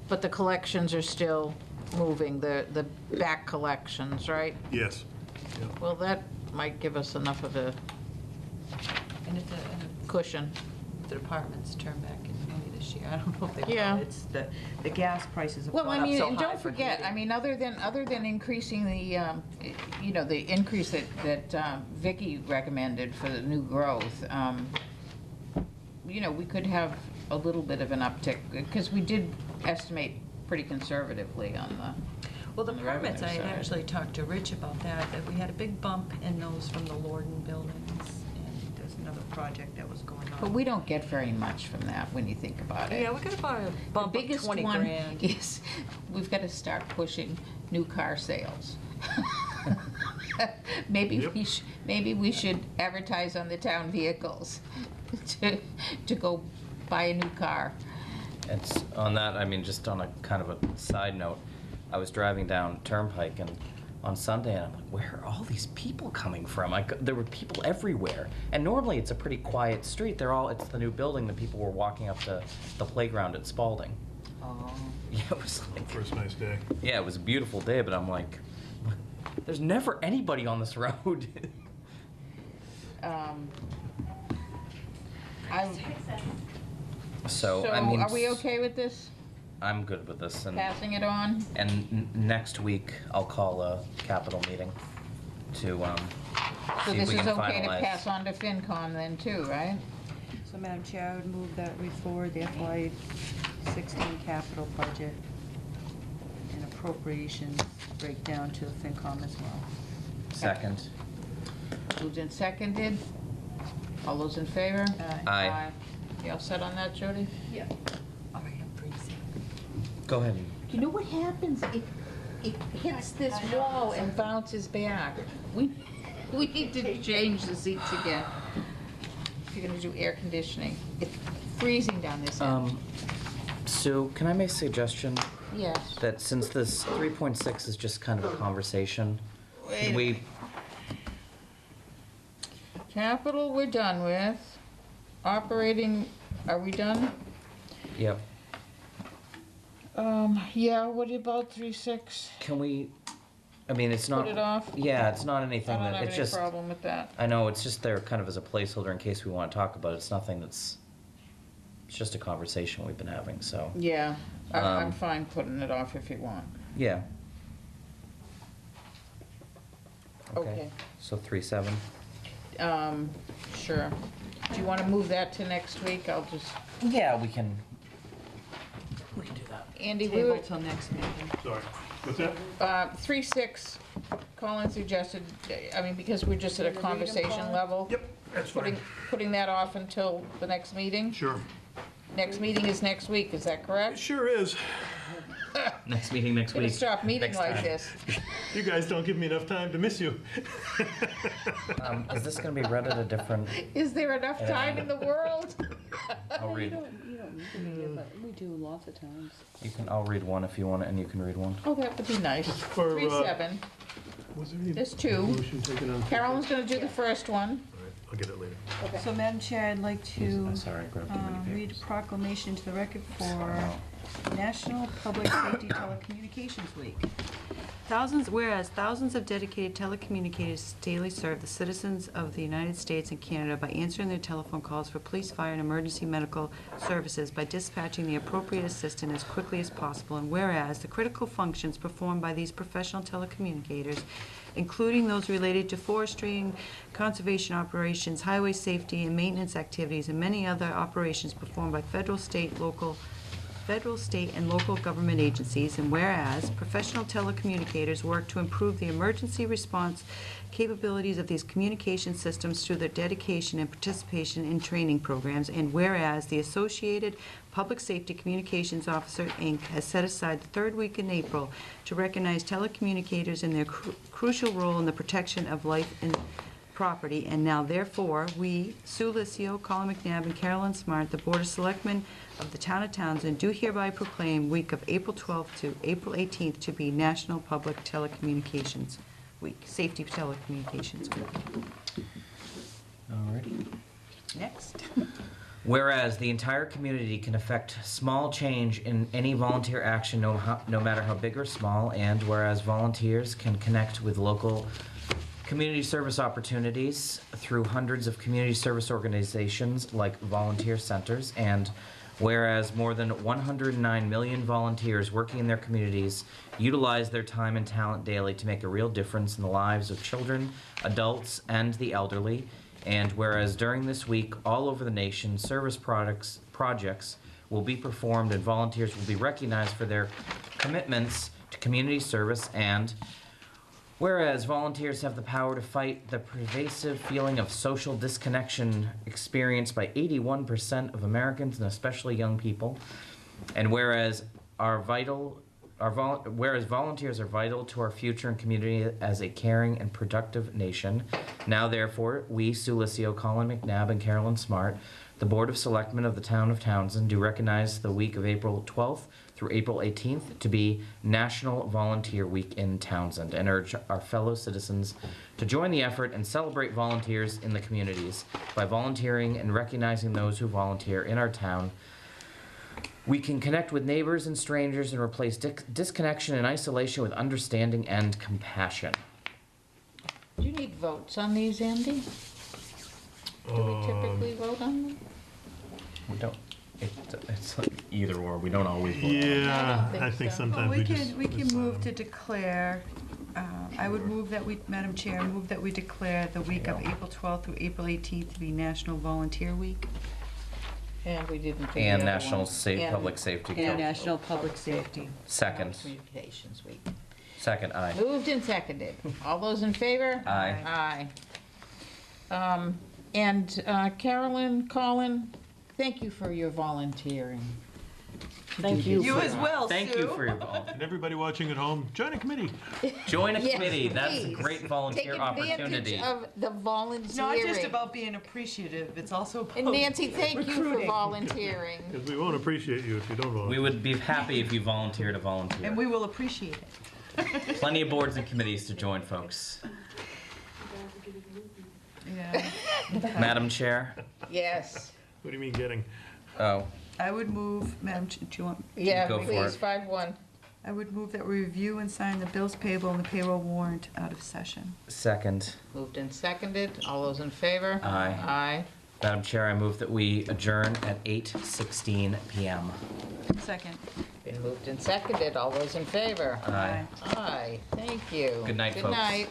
but the collections are still moving, the back collections, right? Yes. Well, that might give us enough of a And if cushion. the departments turn back in money this year, I don't know if they will. Yeah. It's the gas prices have Well, gone I up mean, so and high don't for forget, I heating. mean, other than increasing the, the increase that Vicky recommended for the new growth, we could have a little bit of an uptick, because we did estimate pretty conservatively on Well, the on the revenue permits, I had side. actually talked to Rich about that we had a big bump in those from the Lorden buildings. And there's another project that was going on. But we don't get very much from that when you think about it. Yeah, we got about a The bump of biggest 20 one grand. is, we've got to start pushing new car sales. Maybe Yep. maybe we should advertise on the town vehicles to go buy a new car. It's on that, I mean, just on a kind of a side note, I was driving down Turnpike and on Sunday, and I'm like, where are all these people coming from? There were people everywhere. And normally it's a pretty quiet street. It's the new building that people were walking up to the playground at Spalding. Oh. Yeah, it was like, First nice day. yeah, it was a beautiful day, but I'm like, there's never anybody on this road. So, I mean. Are we okay with this, I'm good with this, and passing it on? next week I'll call a capital meeting to So see if this we is can okay to finalize. pass on to FinCom then too, right? So, Madam Chair, I would move that we forward the FY16 capital budget and appropriations breakdown to the FinCom as well. Second. Moved and seconded. All those in favor? Aye. You all set on that, Jody? Yeah. All right, I'm freezing. Go ahead. You know what happens? It hits this wall and bounces back. We need to change the seats again. If you're gonna do air conditioning. It's freezing down this end. Sue, can I make a suggestion Yes. that since this 3.6 is just kind of a conversation, can we, Capital, we're done with. Operating, are we done? yep, Yeah, what about 3.6? can we, I mean, it's not. Put it off? Yeah, it's not I anything don't that, have it's any just, problem with that. I know, it's just there kind of as a placeholder in case we want to talk about it. It's nothing it's just a conversation we've been having, so, Yeah, I'm Um, fine putting it off if you want. yeah. Okay. So 3.7. Sure. Do you want to move that to next week? I'll just, Yeah, we can do that. Andy, we Table were, till next meeting. Sorry. What's that? 3.6, Colin suggested, I mean, because we're just at a conversation level. Yep, that's fine. Putting that off until the next meeting? Sure. Next meeting is next week, is that It correct? sure is. Next meeting next Gonna week. stop meeting Next like time. this. You guys don't give me enough time to miss you. Is this gonna be read at a different, Is there enough time in the world? I'll read, You don't need to be here, but we do lots of times. I'll read one if you want it, and you can read one. Oh, that would be nice. For, 3.7. Was there any There's two. motion taken on? Carolyn's gonna do the first one. All right, I'll get it later. So, Madam Chair, I'd like to I'm sorry, I grabbed too many read a papers. proclamation to the record for National Public Safety Telecommunications Week. Whereas thousands of dedicated telecommunicators daily serve the citizens of the United States and Canada by answering their telephone calls for police, fire, and emergency medical services by dispatching the appropriate assistant as quickly as possible. And whereas the critical functions performed by these professional telecommunicators, including those related to forestry and conservation operations, highway safety and maintenance activities, and many other operations performed by federal, state, local, federal, state, and local government agencies, and whereas professional telecommunicators work to improve the emergency response capabilities of these communication systems through their dedication and participation in training programs, and whereas the Associated Public Safety Communications Officer, Inc. has set aside the third week in April to recognize telecommunicators in their crucial role in the protection of life and property, and now therefore, we, Sue Licio, Colin McNabb, and Carolyn Smart, the Board of Selectmen of the Town of Townsend, do hereby proclaim week of April 12th to April 18th to be National Public Telecommunications Week, Safety Telecommunications Week. Alrighty. Next. Whereas the entire community can affect small change in any volunteer action, no matter how big or small, and whereas volunteers can connect with local community service opportunities through hundreds of community service organizations like volunteer centers, and whereas more than 109 million volunteers working in their communities utilize their time and talent daily to make a real difference in the lives of children, adults, and the elderly, and whereas during this week, all over the nation, service projects will be performed and volunteers will be recognized for their commitments to community service, and whereas volunteers have the power to fight the pervasive feeling of social disconnection experienced by 81% of Americans, and especially young people, and whereas whereas volunteers are vital to our future and community as a caring and productive nation, now therefore, we, Sue Licio, Colin McNabb, and Carolyn Smart, the Board of Selectmen of the Town of Townsend, do recognize the week of April 12th through April 18th to be National Volunteer Week in Townsend, and urge our fellow citizens to join the effort and celebrate volunteers in the communities. By volunteering and recognizing those who volunteer in our town, we can connect with neighbors and strangers and replace disconnection and isolation with understanding and compassion. Do you need votes on these, Andy? Do we typically vote on them? We don't. It's like either or. We don't always vote. Yeah, I don't think I think so. sometimes Well, we just. we can move to declare, I would move that we, Madam Chair, move that we declare the week of April 12th through April 18th to be National Volunteer Week. And we didn't do the And other National one. Public Safety. And National Public Safety. Second. Communications Week. Second, aye. Moved and seconded. All those in favor? Aye. Aye. And Carolyn, Colin, thank you for your volunteering. Thank you. You as well, Sue. Thank you for your volunteer. And everybody watching at home, join a committee. Join a Yes, committee. That's a please. great volunteer Take opportunity. advantage of the volunteering. It's not just about being appreciative, it's also about And Nancy, thank you for recruiting. volunteering. Because we won't appreciate you if you don't We volunteer. would be happy if you volunteer to volunteer. And we will appreciate it. Plenty of boards and committees to join, folks. Yeah. Madam Chair? Yes. What do you mean getting? Oh, I would move, Madam, do you want? Yeah, Go for please, it. 5-1. I would move that we review and sign the bills payable and the payroll warrant out of session. second. Moved and seconded. All those in favor? Aye. Aye. Madam Chair, I move that we adjourn at 8:16 p.m. Second. Been moved and seconded. All those in favor? Aye. Aye. Thank you. Good night, Good folks. night.